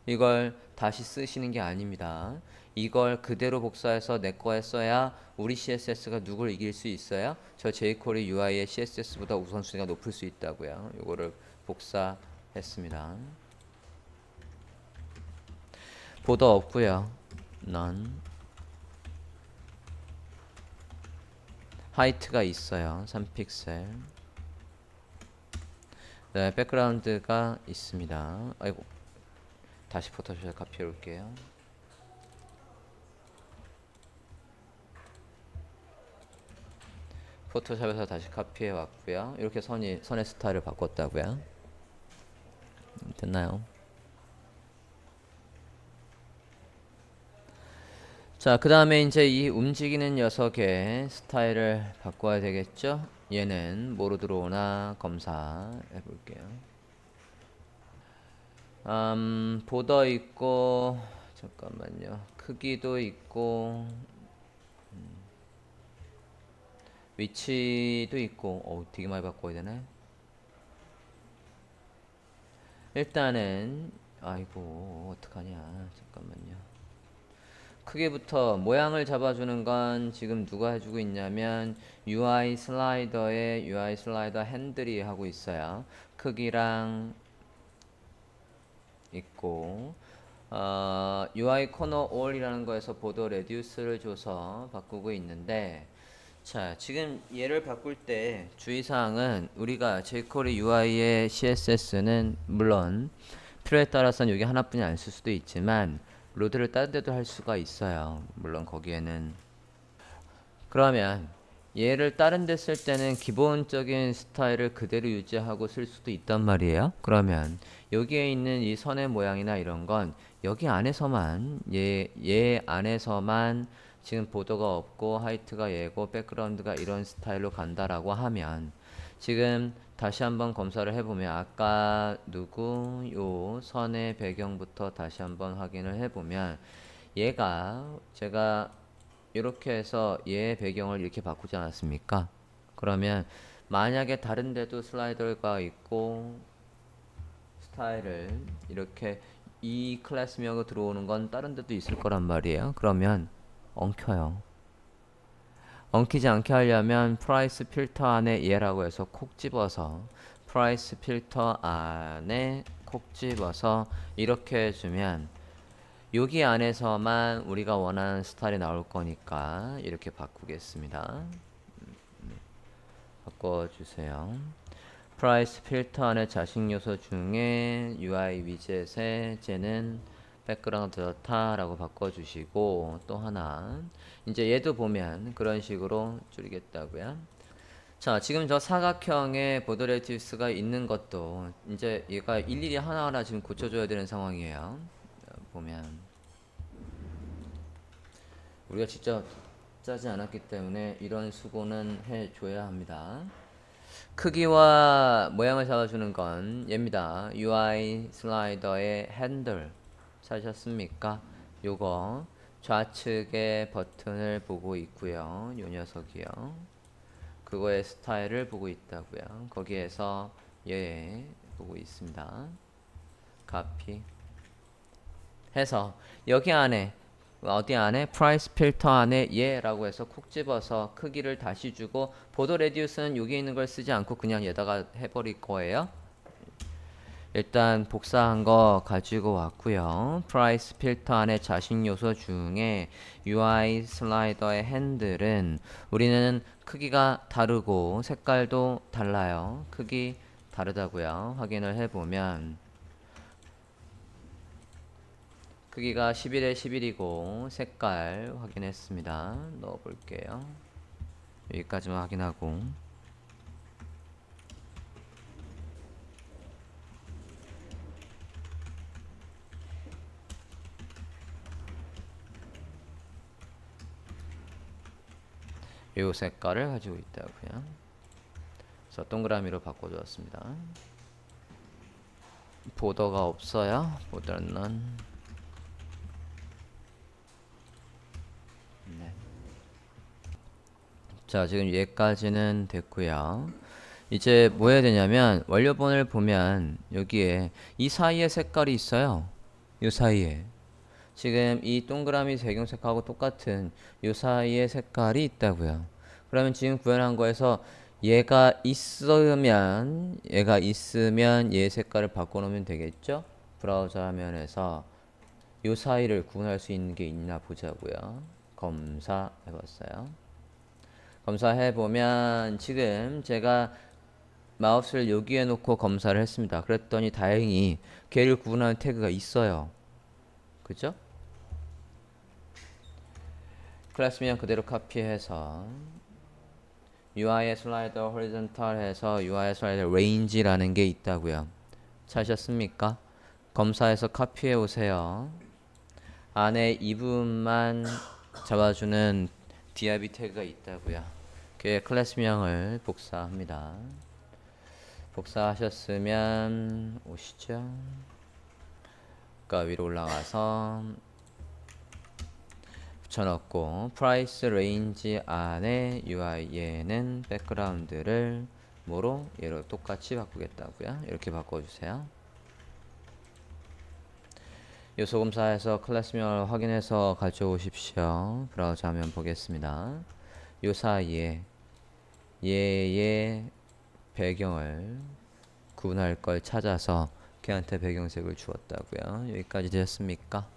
이걸 다시 쓰시는 게 아닙니다. 이걸 그대로 복사해서 내 거에 써야 우리 CSS가 누굴 이길 수 있어요? 저 jQuery UI의 CSS보다 우선순위가 높을 수 있다고요. 이거를 복사했습니다. 보더 없고요. none. 하이트가 있어요. 3픽셀. 네, 백그라운드가 있습니다. 아이고, 다시 포토샵에 카피해 올게요. 포토샵에서 다시 카피해 왔고요. 이렇게 선의 스타일을 바꿨다고요. 됐나요? 자, 그 다음에 이제 이 움직이는 녀석의 스타일을 바꿔야 되겠죠? 얘는 뭐로 들어오나 검사해 볼게요. 보더 있고, 잠깐만요. 크기도 있고, 위치도 있고, 되게 많이 바꿔야 되네. 일단은, 아이고, 어떡하냐. 잠깐만요. 크기부터 모양을 잡아주는 건 지금 누가 해주고 있냐면 UI 슬라이더에 UI 슬라이더 핸들이 하고 있어요. 크기랑 있고 UI 코너 all이라는 거에서 보더 레듀스를 줘서 바꾸고 있는데, 자, 지금 얘를 바꿀 때 주의사항은 우리가 jQuery UI의 CSS는 물론 필요에 따라서는 여기 하나뿐이 안 쓸 수도 있지만 로드를 다른 데도 할 수가 있어요. 물론 거기에는. 그러면 얘를 다른 데 쓸 때는 기본적인 스타일을 그대로 유지하고 쓸 수도 있단 말이에요. 그러면 여기에 있는 이 선의 모양이나 이런 건 여기 안에서만 얘 안에서만 지금 보더가 없고 하이트가 얘고 백그라운드가 이런 스타일로 간다라고 하면 지금 다시 한번 검사를 해보면 아까 누구 요 선의 배경부터 다시 한번 확인을 해보면 얘가 제가 이렇게 해서 얘의 배경을 이렇게 바꾸지 않았습니까? 그러면 만약에 다른 데도 슬라이더가 있고 스타일을 이렇게 이 클래스명으로 들어오는 건 다른 데도 있을 거란 말이에요. 그러면 엉켜요. 엉키지 않게 하려면 프라이스 필터 안에 얘라고 해서 콕 집어서 프라이스 필터 안에 콕 집어서 이렇게 해주면 여기 안에서만 우리가 원하는 스타일이 나올 거니까 이렇게 바꾸겠습니다. 바꿔주세요. 프라이스 필터 안에 자식 요소 중에 UI 위젯에 쟤는 백그라운드 좋다라고 바꿔주시고, 또 하나 이제 얘도 보면 그런 식으로 줄이겠다고요. 자, 지금 저 사각형의 보더 레디우스가 있는 것도 이제 얘가 일일이 하나하나 지금 고쳐줘야 되는 상황이에요. 보면 우리가 직접 짜지 않았기 때문에 이런 수고는 해줘야 합니다. 크기와 모양을 잡아주는 건 얘입니다. UI 슬라이더의 핸들 찾으셨습니까? 요거 좌측의 버튼을 보고 있고요. 요 녀석이요. 그거의 스타일을 보고 있다고요. 거기에서 얘 보고 있습니다. 카피 해서 여기 안에 어디 안에 프라이스 필터 안에 얘라고 해서 콕 집어서 크기를 다시 주고 보더 레디우스는 여기 있는 걸 쓰지 않고 그냥 얘다가 해버릴 거예요. 일단 복사한 거 가지고 왔고요. 프라이스 필터 안에 자식 요소 중에 UI 슬라이더의 핸들은 우리는 크기가 다르고 색깔도 달라요. 크기 다르다고요. 확인을 해보면 크기가 11에 11이고 색깔 확인했습니다. 넣어볼게요. 여기까지만 확인하고 요 색깔을 가지고 있다고요. 그래서 동그라미로 바꿔주었습니다. 보더가 없어요. 보더는 네. 자, 지금 얘까지는 됐고요. 이제 뭐 해야 되냐면 원료본을 보면 여기에 이 사이에 색깔이 있어요. 이 사이에 지금 이 동그라미 배경색하고 똑같은 이 사이에 색깔이 있다고요. 그러면 지금 구현한 거에서 얘가 있으면 얘 색깔을 바꿔놓으면 되겠죠? 브라우저 화면에서 요 사이를 구분할 수 있는 게 있나 보자고요. 검사해봤어요. 검사해보면 지금 제가 마우스를 여기에 놓고 검사를 했습니다. 그랬더니 다행히 걔를 구분하는 태그가 있어요. 그죠? 클래스명 그대로 카피해서 UI 슬라이더 호리존탈 해서 UI 슬라이더 레인지라는 게 있다고요. 찾으셨습니까? 검사해서 카피해 오세요. 안에 이 부분만 잡아주는 div 태그가 있다고요. 그 클래스명을 복사합니다. 복사하셨으면 오시죠. 위로 올라가서 붙여넣고 price range 안에 UI 얘는 백그라운드를 뭐로? 얘로 똑같이 바꾸겠다고요. 이렇게 바꿔주세요. 요소 검사해서 클래스명을 확인해서 가져오십시오. 브라우저 화면 보겠습니다. 요 사이에 얘의 배경을 구분할 걸 찾아서 걔한테 배경색을 주었다고요. 여기까지 되셨습니까?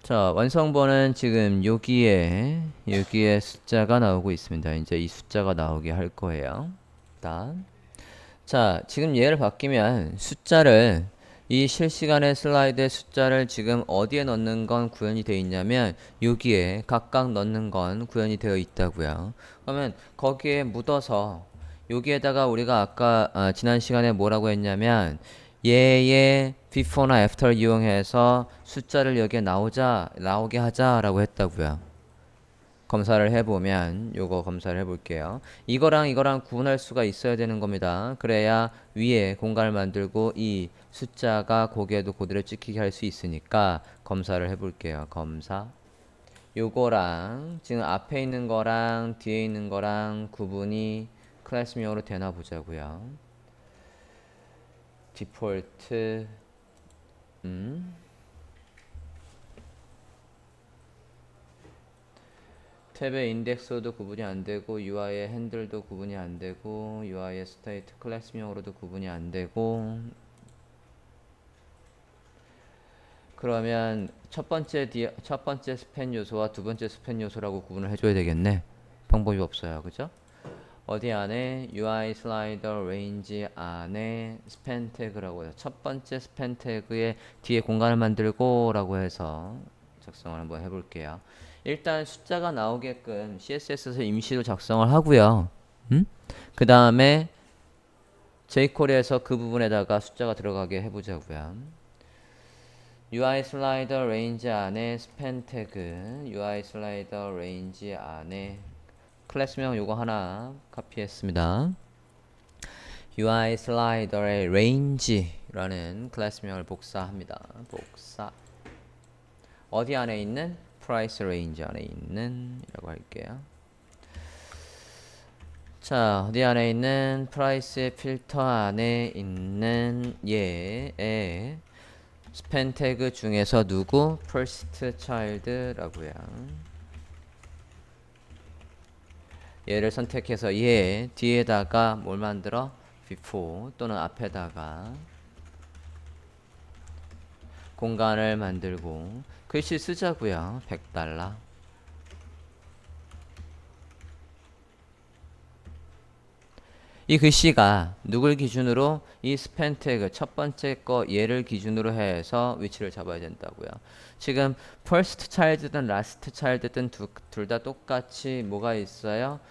자, 완성본은 지금 여기에 숫자가 나오고 있습니다. 이제 이 숫자가 나오게 할 거예요. 일단 자, 지금 얘를 바뀌면 숫자를 이 실시간의 슬라이드의 숫자를 지금 어디에 넣는 건 구현이 되어 있냐면 여기에 각각 넣는 건 구현이 되어 있다고요. 그러면 거기에 묻어서 여기에다가 우리가 아까 지난 시간에 뭐라고 했냐면 얘의 before나 after 이용해서 숫자를 여기에 나오게 하자라고 했다고요. 검사를 해보면 요거 검사를 해볼게요. 이거랑 구분할 수가 있어야 되는 겁니다. 그래야 위에 공간을 만들고 이 숫자가 거기에도 그대로 찍히게 할 수 있으니까 검사를 해볼게요. 검사. 요거랑 지금 앞에 있는 거랑 뒤에 있는 거랑 구분이 클래스명으로 되나 보자고요. 디폴트 탭의 인덱스로도 구분이 안 되고 UI의 핸들도 구분이 안 되고 UI의 스테이트 클래스명으로도 구분이 안 되고 그러면 첫 번째 스팬 요소와 두 번째 스팬 요소라고 구분을 해줘야 되겠네. 방법이 없어요. 그죠? 어디 안에 UI 슬라이더 레인지 안에 스팬 태그라고 해서 첫 번째 스팬 태그에 뒤에 공간을 만들고 라고 해서 작성을 한번 해볼게요. 일단 숫자가 나오게끔 CSS에서 임시로 작성을 하고요. 그 다음에 jQuery에서 그 부분에다가 숫자가 들어가게 해보자고요. UI 슬라이더 레인지 안에 스팬 태그, UI 슬라이더 레인지 안에 클래스명 요거 하나 카피했습니다. UI 슬라이더의 range라는 클래스명을 복사합니다. 복사. 어디 안에 있는? price range 안에 있는 이라고 할게요. 자, 어디 안에 있는 price 필터 안에 있는 얘의 스팬 태그 중에서 누구? first child라고요. 얘를 선택해서 얘 뒤에다가 뭘 만들어? before 또는 앞에다가 공간을 만들고 글씨 쓰자고요. $100. 이 글씨가 누굴 기준으로 이 스팬 태그 첫 번째 거 얘를 기준으로 해서 위치를 잡아야 된다고요. 지금 first child든 last child든 둘 다 똑같이 뭐가 있어요?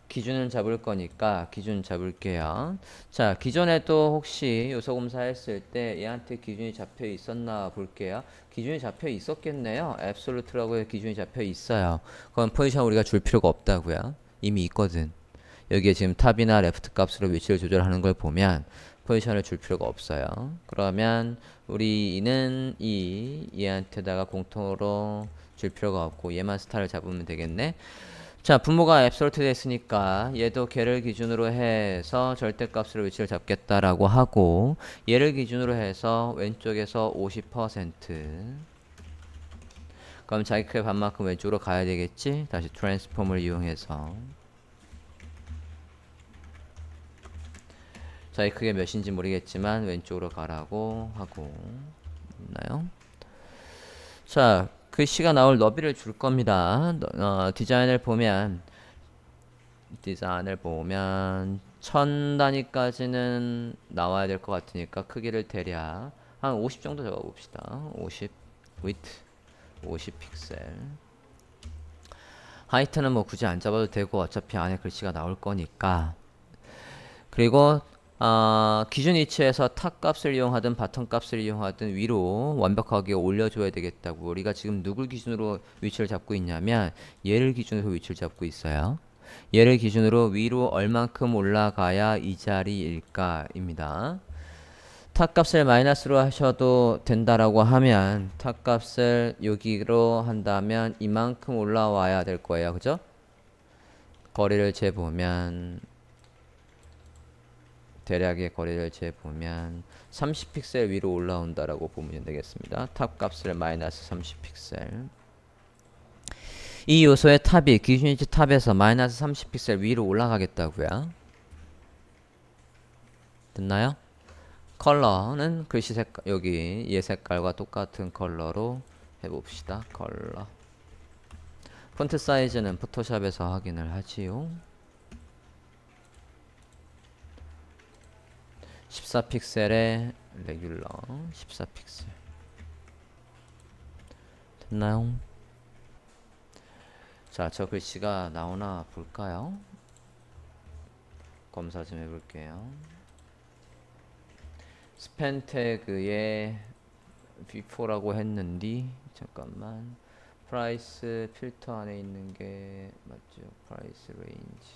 기준을 잡을 거니까 기준 잡을게요. 자, 기존에도 혹시 요소 검사했을 때 얘한테 기준이 잡혀 있었나 볼게요. 기준이 잡혀 있었겠네요. absolute라고 해서 기준이 잡혀 있어요. 그럼 포지션 우리가 줄 필요가 없다고요. 이미 있거든. 여기에 지금 탑이나 레프트 값으로 위치를 조절하는 걸 보면 포지션을 줄 필요가 없어요. 그러면 우리는 얘한테다가 공통으로 줄 필요가 없고 얘만 스타를 잡으면 되겠네. 자, 분모가 앱솔트 됐으니까 얘도 걔를 기준으로 해서 절대값으로 위치를 잡겠다라고 하고 얘를 기준으로 해서 왼쪽에서 50% 그럼 자기 크기 반만큼 왼쪽으로 가야 되겠지? 다시 트랜스폼을 이용해서 자기 크기 몇인지 모르겠지만 왼쪽으로 가라고 하고 있나요? 자, 글씨가 나올 너비를 줄 겁니다. 디자인을 보면 1000단위까지는 나와야 될 것 같으니까 크기를 대략 한 50 정도 적어 봅시다. 50 width 50 픽셀. 하이트는 뭐 굳이 안 잡아도 되고 어차피 안에 글씨가 나올 거니까. 그리고 기준 위치에서 탑 값을 이용하든 바텀 값을 이용하든 위로 완벽하게 올려줘야 되겠다고. 우리가 지금 누굴 기준으로 위치를 잡고 있냐면 얘를 기준으로 위치를 잡고 있어요. 얘를 기준으로 위로 얼만큼 올라가야 이 자리일까입니다. 탑 값을 마이너스로 하셔도 된다라고 하면 탑 값을 여기로 한다면 이만큼 올라와야 될 거예요. 그죠? 거리를 재보면 대략의 거리를 재보면 30픽셀 위로 올라온다라고 보면 되겠습니다. 탑 값을 마이너스 30픽셀. 이 요소의 탑이 기준위치 탑에서 마이너스 30픽셀 위로 올라가겠다고요. 됐나요? 컬러는 글씨 색깔, 여기 얘 색깔과 똑같은 컬러로 해봅시다. 컬러. 폰트 사이즈는 포토샵에서 확인을 하지요. 14픽셀에 레귤러 14픽셀. 됐나요? 자, 저 글씨가 나오나 볼까요? 검사 좀 해볼게요. 스팬 태그에 before라고 했는데 잠깐만, 프라이스 필터 안에 있는 게 맞죠? 프라이스 레인지,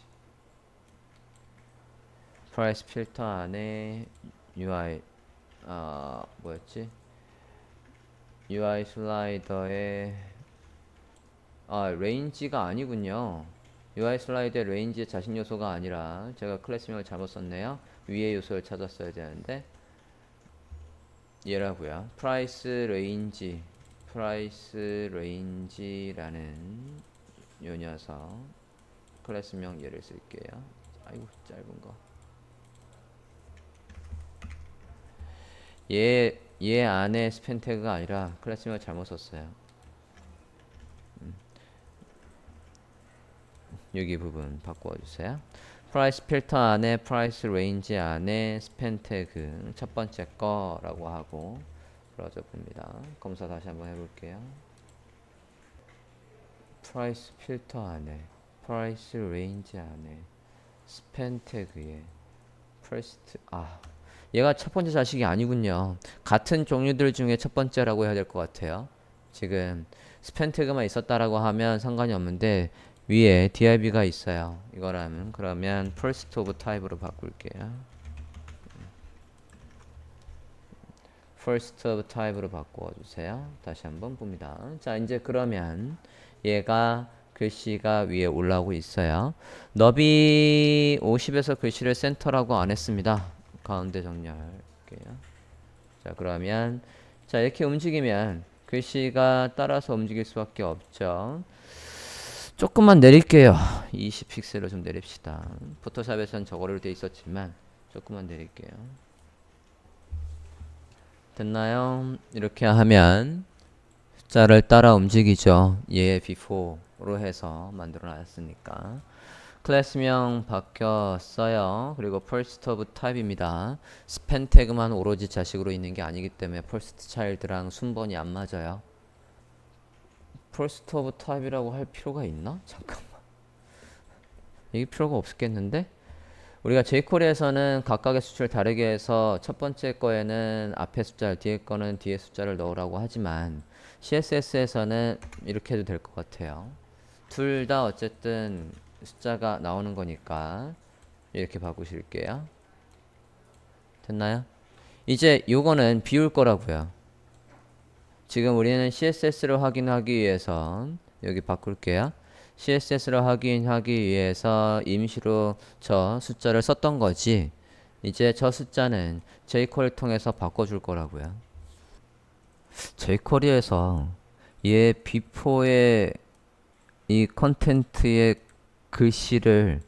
프라이스 필터 안에 UI 뭐였지? UI 슬라이더에 레인지가 아니군요. UI 슬라이드의 레인지의 자신 요소가 아니라 제가 클래스명을 잘못 썼네요. 위의 요소를 찾았어야 되는데 얘라고요. 프라이스 레인지라는 요 녀석 클래스명 얘를 쓸게요. 아이고 짧은 거. 얘 안에 스팬 태그가 아니라 클래스명을 잘못 썼어요. 여기 부분 바꿔주세요. 프라이스 필터 안에 프라이스 레인지 안에 스팬 태그 첫 번째 거라고 하고 브라우저 봅니다. 검사 다시 한번 해볼게요. 프라이스 필터 안에 프라이스 레인지 안에 스팬 태그에 프레스트 얘가 첫 번째 자식이 아니군요. 같은 종류들 중에 첫 번째라고 해야 될 것 같아요. 지금 스팬 태그만 있었다라고 하면 상관이 없는데 위에 dirб가 있어요. 이거라면 그러면 first of type으로 바꿀게요. first of type으로 바꿔주세요. 다시 한번 봅니다. 자, 이제 그러면 얘가 글씨가 위에 올라오고 있어요. 너비 50에서 글씨를 센터라고 안 했습니다. 가운데 정렬할게요. 자, 그러면 자, 이렇게 움직이면 글씨가 따라서 움직일 수밖에 없죠. 조금만 내릴게요. 20픽셀로 좀 내립시다. 포토샵에선 저거로 돼 있었지만 조금만 내릴게요. 됐나요? 이렇게 하면 숫자를 따라 움직이죠. 얘 before로 해서 만들어 놨으니까. 클래스명 바뀌었어요. 그리고 first of type입니다. 스팬 태그만 오로지 자식으로 있는 게 아니기 때문에 first child랑 순번이 안 맞아요. first of type이라고 할 필요가 있나? 잠깐만. 이게 필요가 없겠는데? 우리가 jQuery에서는 각각의 수치를 다르게 해서 첫 번째 거에는 앞에 숫자를, 뒤에 거는 뒤에 숫자를 넣으라고 하지만 CSS에서는 이렇게 해도 될 것 같아요. 둘 다 어쨌든 숫자가 나오는 거니까 이렇게 바꾸실게요. 됐나요? 이제 요거는 비울 거라고요. 지금 우리는 CSS를 확인하기 위해서 여기 바꿀게요. CSS를 확인하기 위해서 임시로 저 숫자를 썼던 거지. 이제 저 숫자는 jQuery를 통해서 바꿔줄 거라고요. jQuery에서 얘 before의 이 컨텐트의 글씨를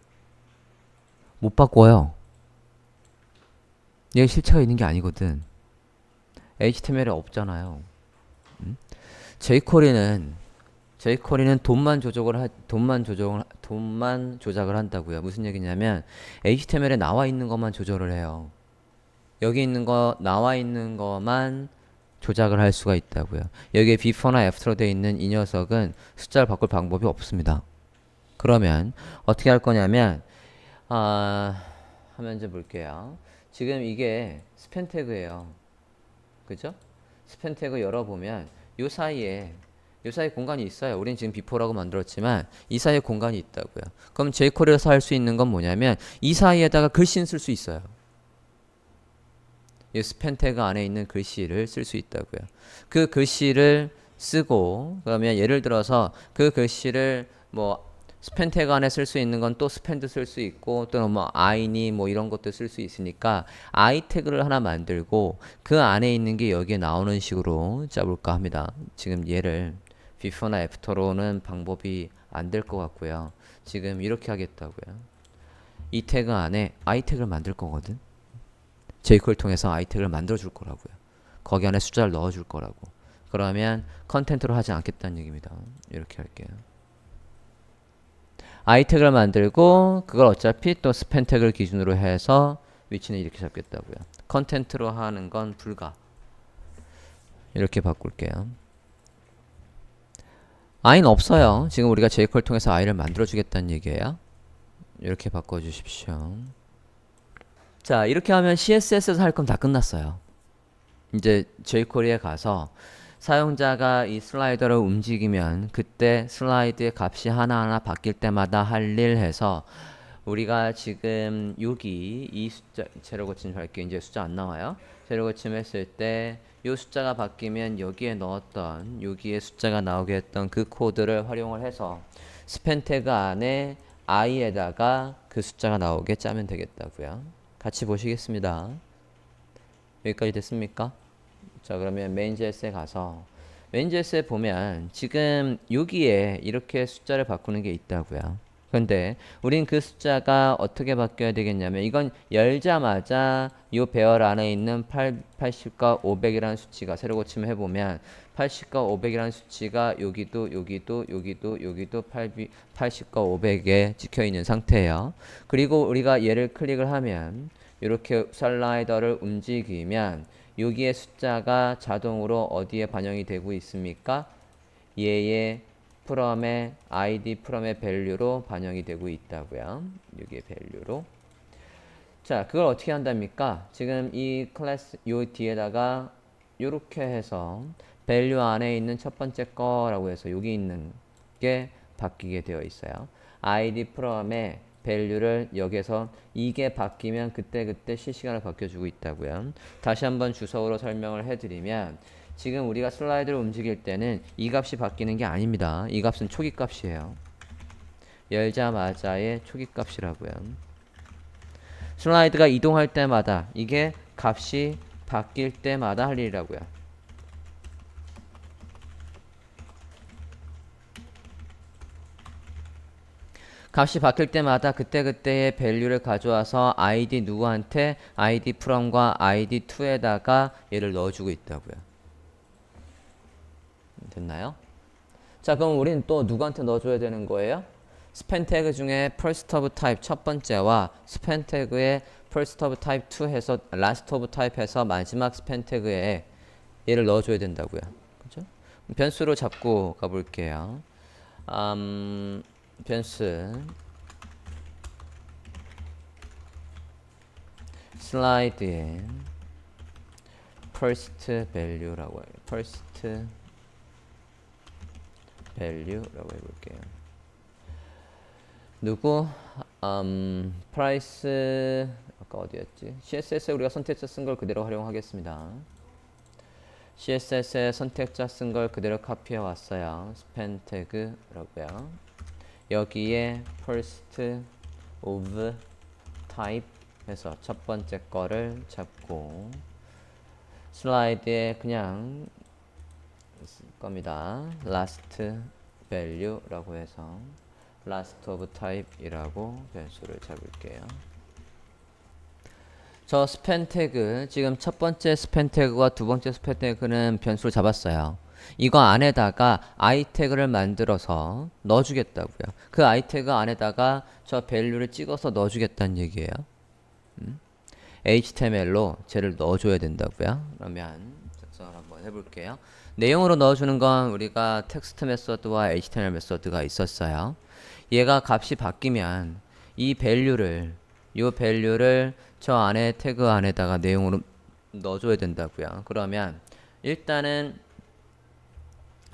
못 바꿔요. 얘가 실체가 있는 게 아니거든. HTML에 없잖아요. jQuery는 돈만 조작을 한다고요. 무슨 얘기냐면 HTML에 나와 있는 것만 조절을 해요. 여기 있는 거 나와 있는 것만 조작을 할 수가 있다고요. 여기에 before나 after로 되어 있는 이 녀석은 숫자를 바꿀 방법이 없습니다. 그러면 어떻게 할 거냐면 화면 좀 볼게요. 지금 이게 스팬 태그예요. 그죠? 스팬 태그 열어보면 요 사이에 공간이 있어요. 우린 지금 before라고 만들었지만 이 사이에 공간이 있다고요. 그럼 jQuery에서 할 수 있는 건 뭐냐면 이 사이에다가 글씨는 쓸 수 있어요. 이 스팬 태그 안에 있는 글씨를 쓸 수 있다고요. 그 글씨를 쓰고 그러면 예를 들어서 그 글씨를 뭐 스팬 태그 안에 쓸 수 있는 건 또 스팬도 쓸 수 있고 또는 뭐 i니 뭐 이런 것도 쓸 수 있으니까 i 태그를 하나 만들고 그 안에 있는 게 여기에 나오는 식으로 짜볼까 합니다. 지금 얘를 before나 after로는 방법이 안 될 것 같고요. 지금 이렇게 하겠다고요. 이 태그 안에 i 태그를 만들 거거든. jQuery를 통해서 i 태그를 만들어 줄 거라고요. 거기 안에 숫자를 넣어 줄 거라고. 그러면 컨텐트로 하지 않겠다는 얘기입니다. 이렇게 할게요. i 태그를 만들고 그걸 어차피 또 스팬 태그를 기준으로 해서 위치는 이렇게 잡겠다고요. 컨텐트로 하는 건 불가. 이렇게 바꿀게요. i는 없어요. 지금 우리가 jQuery를 통해서 i를 만들어 주겠다는 얘기예요. 이렇게 바꿔 주십시오. 자, 이렇게 하면 CSS에서 할 건 다 끝났어요. 이제 jQuery에 가서 사용자가 이 슬라이더를 움직이면 그때 슬라이드의 값이 하나하나 바뀔 때마다 할 일 해서 우리가 지금 여기 이 숫자 재료 고침 할게요. 이제 숫자 안 나와요. 재료 고침 했을 때 이 숫자가 바뀌면 여기에 넣었던 여기에 숫자가 나오게 했던 그 코드를 활용을 해서 스팬 태그 안에 i에다가 그 숫자가 나오게 짜면 되겠다고요. 같이 보시겠습니다. 여기까지 됐습니까? 자, 그러면 main.js에 가서 main.js에 보면 지금 여기에 이렇게 숫자를 바꾸는 게 있다고요. 근데 우린 그 숫자가 어떻게 바뀌어야 되겠냐면 이건 열자마자 이 배열 안에 있는 80과 500이라는 수치가 세로 고침을 해보면 80과 500이라는 수치가 여기도 80과 500에 찍혀 있는 상태예요. 그리고 우리가 얘를 클릭을 하면 이렇게 슬라이더를 움직이면 여기에 숫자가 자동으로 어디에 반영이 되고 있습니까? 얘의 from의 id from의 value로 반영이 되고 있다고요. 여기에 value로. 자, 그걸 어떻게 한답니까? 지금 이 클래스 요 뒤에다가 요렇게 해서 value 안에 있는 첫 번째 거라고 해서 여기 있는 게 바뀌게 되어 있어요. id from의 value를 여기서 이게 바뀌면 그때그때 실시간으로 바뀌어주고 있다고요. 다시 한번 주석으로 설명을 해드리면 지금 우리가 슬라이드를 움직일 때는 이 값이 바뀌는 게 아닙니다. 이 값은 초기 값이에요. 열자마자의 초기 값이라고요. 슬라이드가 이동할 때마다 이게 값이 바뀔 때마다 할 일이라고요. 값이 바뀔 때마다 그때그때의 value를 가져와서 id 누구한테 id from과 id to에다가 얘를 넣어주고 있다고요. 됐나요? 자, 그럼 우리는 또 누구한테 넣어줘야 되는 거예요? 스팬 태그 중에 first of type 첫 번째와 스팬 태그의 first of type 2 해서 last of type 해서 마지막 스팬 태그에 얘를 넣어줘야 된다고요. 그죠? 변수로 잡고 가볼게요. 변수 슬라이드에 first value라고 해요. first value라고 해볼게요. 누구? price 아까 어디였지? CSS에 우리가 선택자 쓴 걸 그대로 활용하겠습니다. CSS에 선택자 쓴 걸 그대로 카피해 왔어요. 스팬 태그라고요. 여기에 first of type 해서 첫 번째 거를 잡고 슬라이드에 그냥 겁니다. last value라고 해서 last of type이라고 변수를 잡을게요. 저 스팬 태그 지금 첫 번째 스팬 태그와 두 번째 스팬 태그는 변수를 잡았어요. 이거 안에다가 i 태그를 만들어서 넣어주겠다고요. 그 i 태그 안에다가 저 value를 찍어서 넣어주겠다는 얘기예요. HTML로 쟤를 넣어줘야 된다고요. 그러면 작성을 한번 해볼게요. 내용으로 넣어주는 건 우리가 텍스트 메서드와 HTML 메서드가 있었어요. 얘가 값이 바뀌면 이 value를 저 안에 태그 안에다가 내용으로 넣어줘야 된다고요. 그러면 일단은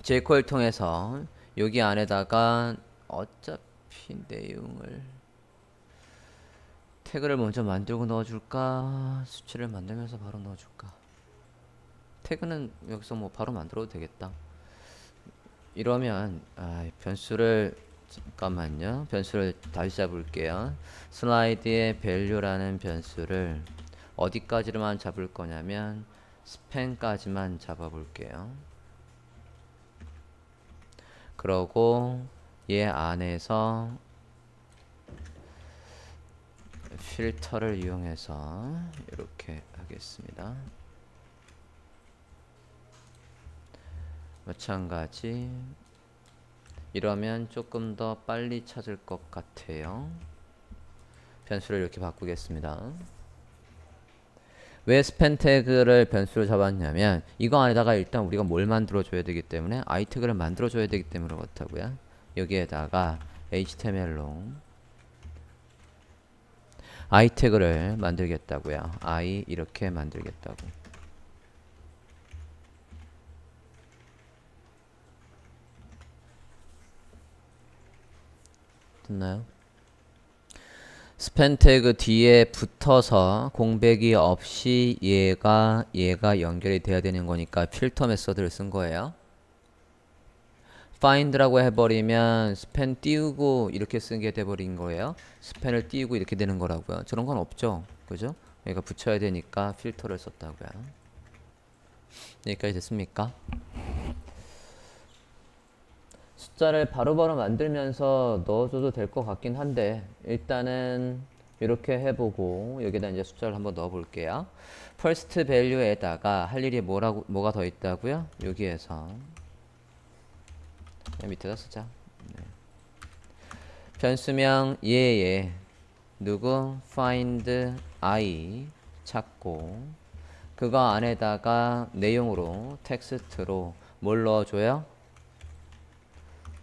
jQuery 통해서 여기 안에다가 어차피 내용을 태그를 먼저 만들고 넣어줄까? 수치를 만들면서 바로 넣어줄까? 태그는 여기서 뭐 바로 만들어도 되겠다. 이러면 변수를 잠깐만요. 변수를 다시 잡을게요. 슬라이드의 value라는 변수를 어디까지만 잡을 거냐면 span까지만 잡아볼게요. 그러고 얘 안에서 필터를 이용해서 이렇게 하겠습니다. 마찬가지 이러면 조금 더 빨리 찾을 것 같아요. 변수를 이렇게 바꾸겠습니다. 왜 스팬 태그를 변수로 잡았냐면 이거 안에다가 일단 우리가 뭘 만들어 줘야 되기 때문에 i 태그를 만들어 줘야 되기 때문에 그렇다고요. 여기에다가 HTML로 i 태그를 만들겠다고요. i 이렇게 만들겠다고. 됐나요? 스팬 태그 뒤에 붙어서 공백이 없이 얘가 연결이 돼야 되는 거니까 필터 메서드를 쓴 거예요. find라고 해버리면 스팬 띄우고 이렇게 쓴 게 돼버린 거예요. 스팬을 띄우고 이렇게 되는 거라고요. 저런 건 없죠. 그죠? 얘가 붙여야 되니까 필터를 썼다고요. 여기까지 됐습니까? 숫자를 바로바로 만들면서 넣어줘도 될 것 같긴 한데 일단은 이렇게 해보고 여기다 이제 숫자를 한번 넣어 볼게요. first value에다가 할 일이 뭐가 더 있다고요? 여기에서 밑에다 쓰자. 네. 변수명 얘 누구 find i 찾고 그거 안에다가 내용으로 텍스트로 뭘 넣어줘요?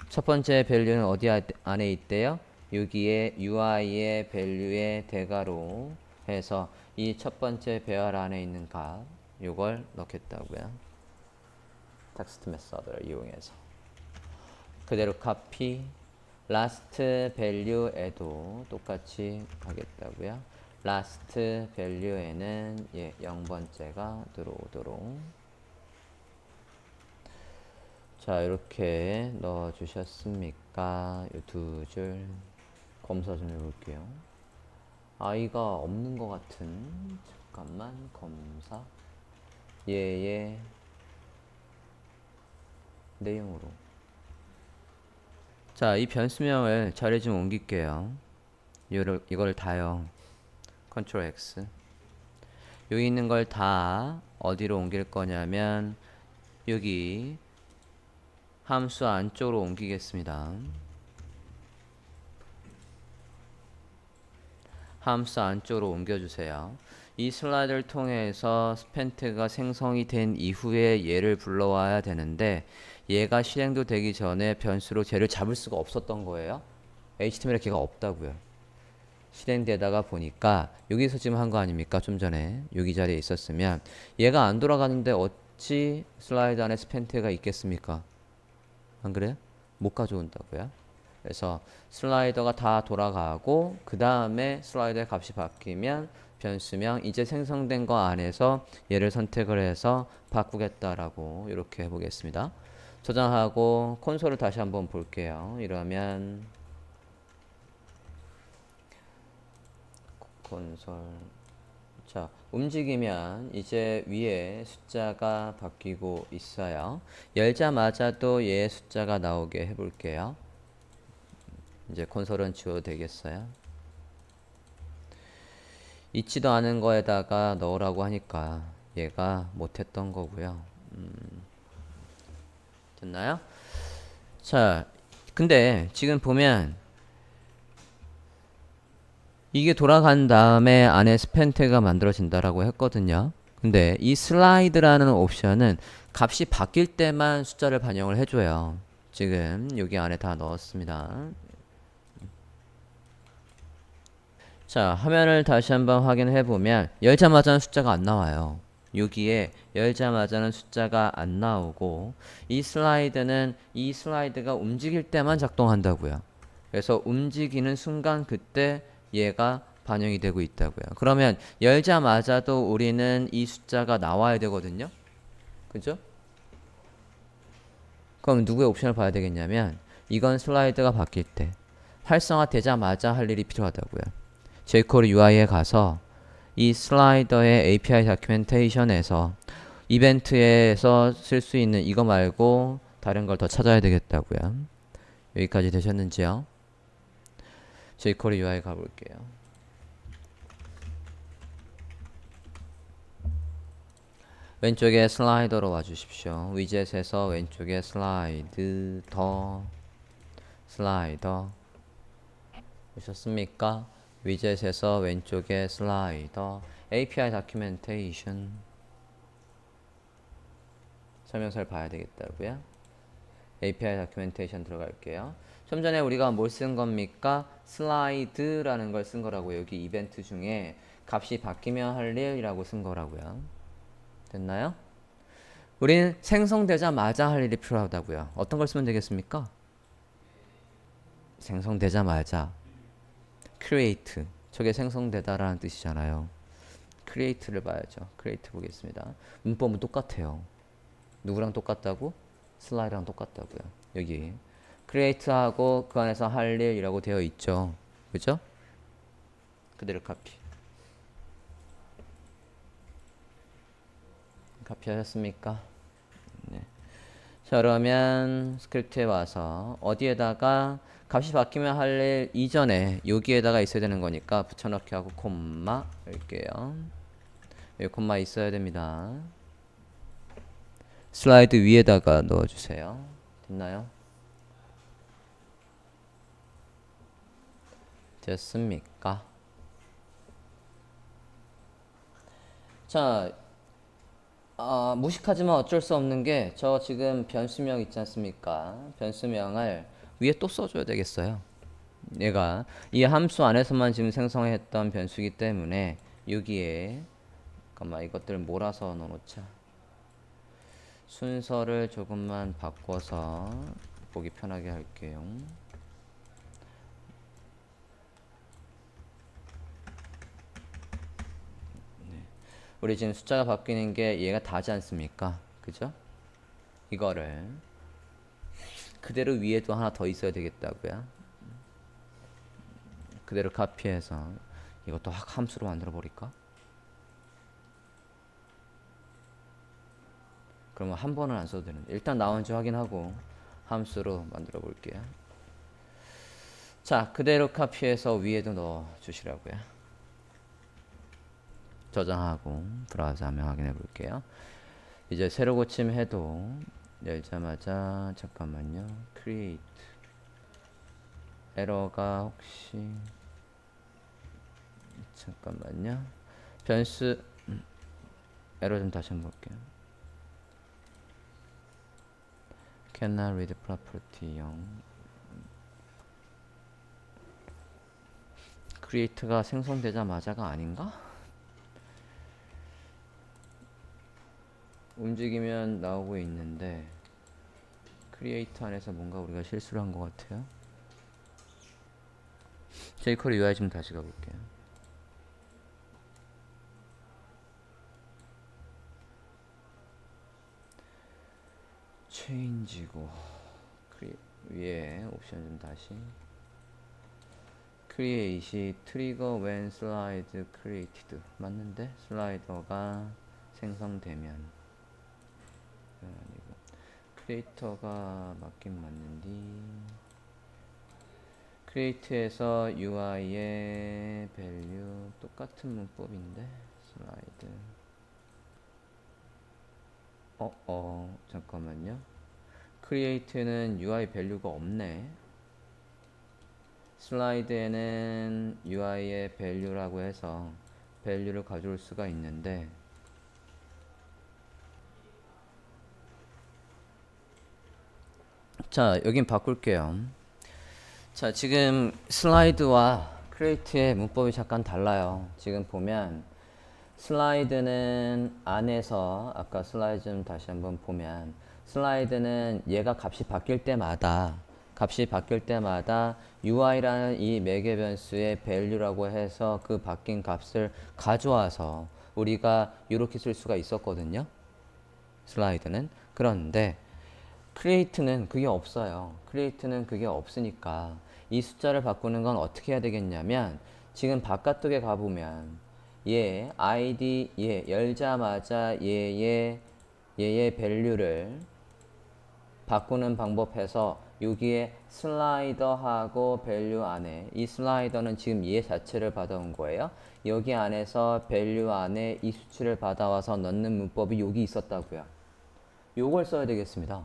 첫 번째 value는 어디 안에 있대요? 여기에 UI의 value의 대가로 해서 이 첫 번째 배열 안에 있는 값 요걸 넣겠다고요. 텍스트 메서드를 이용해서 그대로 copy last value에도 똑같이 하겠다고요. last value에는 0번째가 들어오도록 자 이렇게 넣어 주셨습니까? 이 두 줄 검사 좀 해볼게요. i가 없는 것 같은 잠깐만 검사 얘의 내용으로 자 이 변수명을 자리 좀 옮길게요. 이걸 다요. Ctrl X 여기 있는 걸 다 어디로 옮길 거냐면 여기 함수 안쪽으로 옮기겠습니다. 함수 안쪽으로 옮겨주세요. 이 슬라이드를 통해서 스팬 태그가 생성이 된 이후에 얘를 불러와야 되는데 얘가 실행도 되기 전에 변수로 쟤를 잡을 수가 없었던 거예요. HTML에 걔가 없다고요. 실행되다가 보니까 여기서 지금 한 거 아닙니까? 좀 전에 여기 자리에 있었으면 얘가 안 돌아가는데 어찌 슬라이드 안에 스팬 태그가 있겠습니까? 안 그래요? 못 가져온다고요. 그래서 슬라이더가 다 돌아가고 그 다음에 슬라이더의 값이 바뀌면 변수명 이제 생성된 거 안에서 얘를 선택을 해서 바꾸겠다라고 이렇게 해보겠습니다. 저장하고 콘솔을 다시 한번 볼게요. 이러면 콘솔 자 움직이면 이제 위에 숫자가 바뀌고 있어요. 열자마자도 얘 숫자가 나오게 해볼게요. 이제 콘솔은 지워도 되겠어요. 있지도 않은 거에다가 넣으라고 하니까 얘가 못했던 거고요. 됐나요? 자, 근데 지금 보면 이게 돌아간 다음에 안에 스팬 태그가 만들어진다라고 했거든요. 근데 이 슬라이드라는 옵션은 값이 바뀔 때만 숫자를 반영을 해줘요. 지금 여기 안에 다 넣었습니다. 자, 화면을 다시 한번 확인해 보면 열자마자는 숫자가 안 나와요. 여기에 열자마자는 숫자가 안 나오고 이 슬라이드는 이 슬라이드가 움직일 때만 작동한다고요. 그래서 움직이는 순간 그때 얘가 반영이 되고 있다고요. 그러면 열자마자도 우리는 이 숫자가 나와야 되거든요. 그죠? 그럼 누구의 옵션을 봐야 되겠냐면 이건 슬라이드가 바뀔 때 활성화되자마자 할 일이 필요하다고요. jQuery UI에 가서 이 슬라이더의 API 다큐멘테이션에서 이벤트에서 쓸 수 있는 이거 말고 다른 걸 더 찾아야 되겠다고요. 여기까지 되셨는지요? jQuery UI 가볼게요. 왼쪽에 슬라이더로 와주십시오. 위젯에서 왼쪽에 슬라이더 보셨습니까? 위젯에서 왼쪽에 슬라이더 API 다큐멘테이션 설명서를 봐야 되겠다고요. API 다큐멘테이션 들어갈게요. 좀 전에 우리가 뭘 쓴 겁니까? 슬라이드라는 걸 쓴 거라고요. 여기 이벤트 중에 값이 바뀌면 할 일이라고 쓴 거라고요. 됐나요? 우리는 생성되자마자 할 일이 필요하다고요. 어떤 걸 쓰면 되겠습니까? 생성되자마자 create 저게 생성되다라는 뜻이잖아요. create를 봐야죠. create 보겠습니다. 문법은 똑같아요. 누구랑 똑같다고? 슬라이드랑 똑같다고요. 여기 create하고 그 안에서 할 일이라고 되어 있죠. 그죠? 그대로 카피하셨습니까? 네. 자, 그러면 스크립트에 와서 어디에다가 값이 바뀌면 할 일 이전에 여기에다가 있어야 되는 거니까 붙여넣기 하고 콤마 할게요. 여기 콤마 있어야 됩니다. 슬라이드 위에다가 넣어주세요. 됐나요? 됐습니까? 자, 무식하지만 어쩔 수 없는 게 저 지금 변수명 있지 않습니까? 변수명을 위에 또 써줘야 되겠어요. 얘가 이 함수 안에서만 지금 생성했던 변수이기 때문에 여기에 잠깐만 이것들 몰아서 넣어놓자. 순서를 조금만 바꿔서 보기 편하게 할게요. 우리 지금 숫자가 바뀌는 게 얘가 다지 않습니까? 그죠? 이거를 그대로 위에도 하나 더 있어야 되겠다고요. 그대로 카피해서 이것도 함수로 만들어 버릴까? 그러면 한 번은 안 써도 되는데 일단 나온지 확인하고 함수로 만들어 볼게요. 자, 그대로 카피해서 위에도 넣어 주시라고요. 저장하고 들어가서 한번 확인해 볼게요. 이제 새로 고침해도 열자마자 잠깐만요. create 에러가 혹시 잠깐만요. 변수 에러 좀 다시 한번 볼게요. cannot read property 0 create가 생성되자마자가 아닌가? 움직이면 나오고 있는데 create 안에서 뭔가 우리가 실수를 한 것 같아요. jQuery UI 좀 다시 가볼게요. change고 위에 옵션 좀 다시 create이 trigger when slide created 맞는데 슬라이더가 생성되면 아니고 크리에이터가 맞긴 맞는데 크리에이트에서 UI의 value 똑같은 문법인데 슬라이드 잠깐만요. create는 UI 밸류가 없네. 슬라이드에는 UI의 밸류라고 해서 밸류를 가져올 수가 있는데 자, 여긴 바꿀게요. 자, 지금 슬라이드와 크리에이트의 문법이 잠깐 달라요. 지금 보면 슬라이드는 안에서 아까 슬라이드 좀 다시 한번 보면 슬라이드는 얘가 값이 바뀔 때마다 UI라는 이 매개 변수의 value라고 해서 그 바뀐 값을 가져와서 우리가 이렇게 쓸 수가 있었거든요. 슬라이드는. 그런데 create는 그게 없어요. create는 그게 없으니까 이 숫자를 바꾸는 건 어떻게 해야 되겠냐면 지금 바깥쪽에 가보면 얘 id 얘 열자마자 얘의 value를 바꾸는 방법해서 여기에 슬라이더하고 value 안에 이 슬라이더는 지금 얘 자체를 받아온 거예요. 여기 안에서 value 안에 이 수치를 받아와서 넣는 문법이 여기 있었다고요. 요걸 써야 되겠습니다.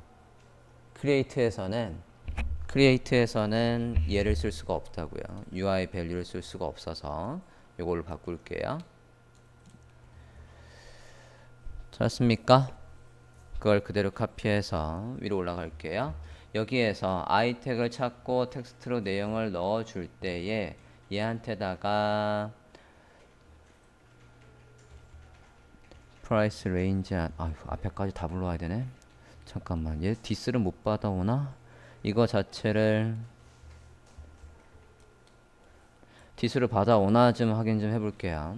크리에이트에서는 얘를 쓸 수가 없다고요. UI 밸류를 쓸 수가 없어서 요걸로 바꿀게요. 찾았습니까? 그걸 그대로 카피해서 위로 올라갈게요. 여기에서 i 태그를 찾고 텍스트로 내용을 넣어줄 때에 얘한테다가 price range 앞에까지 다 불러와야 되네. 잠깐만, 얘 디스를 못 받아오나? 이거 자체를 디스를 받아오나 좀 확인 좀 해볼게요.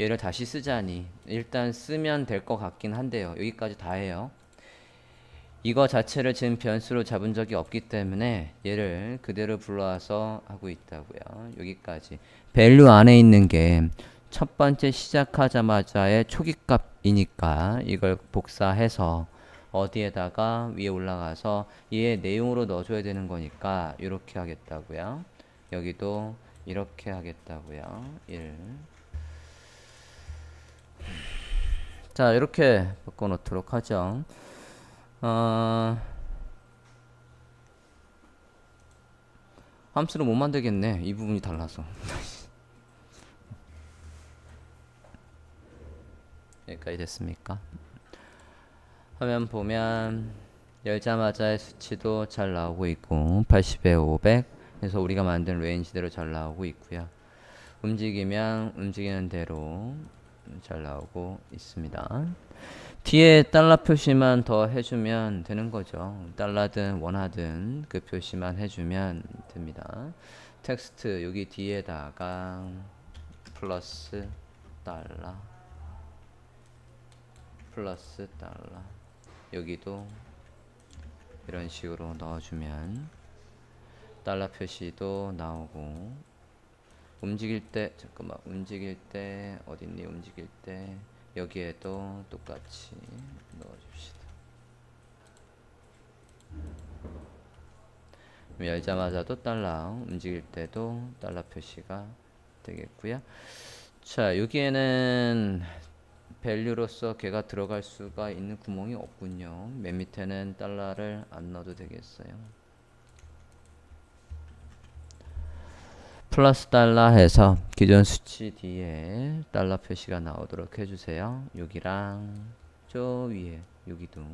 얘를 다시 쓰자니 일단 쓰면 될 것 같긴 한데요. 여기까지 다 해요. 이거 자체를 지금 변수로 잡은 적이 없기 때문에 얘를 그대로 불러와서 하고 있다고요. 여기까지 value 안에 있는 게 첫 번째 시작하자마자의 초기값이니까 이걸 복사해서 어디에다가 위에 올라가서 얘의 내용으로 넣어줘야 되는 거니까 이렇게 하겠다고요. 여기도 이렇게 하겠다고요. 1. 자, 이렇게 바꿔놓도록 하죠. 함수를 못 만들겠네. 이 부분이 달라서. 여기까지 됐습니까? 화면 보면 열자마자의 수치도 잘 나오고 있고 80에 500 그래서 우리가 만든 레인지대로 잘 나오고 있고요. 움직이면 움직이는 대로 잘 나오고 있습니다. 뒤에 달러 표시만 더 해주면 되는 거죠. 달러든 원하든 그 표시만 해주면 됩니다. 텍스트 여기 뒤에다가 플러스 달러 플러스 달러 여기도 이런 식으로 넣어주면 달러 표시도 나오고 움직일 때 잠깐만 움직일 때 어딨니 움직일 때 여기에도 똑같이 넣어줍시다. 열자마자도 달러 움직일 때도 달러 표시가 되겠고요. 자 여기에는 밸류로서 걔가 들어갈 수가 있는 구멍이 없군요. 맨 밑에는 달러를 안 넣어도 되겠어요. 플러스 달러 해서 기존 수치 뒤에 달러 표시가 나오도록 해주세요. 여기랑 저 위에 여기도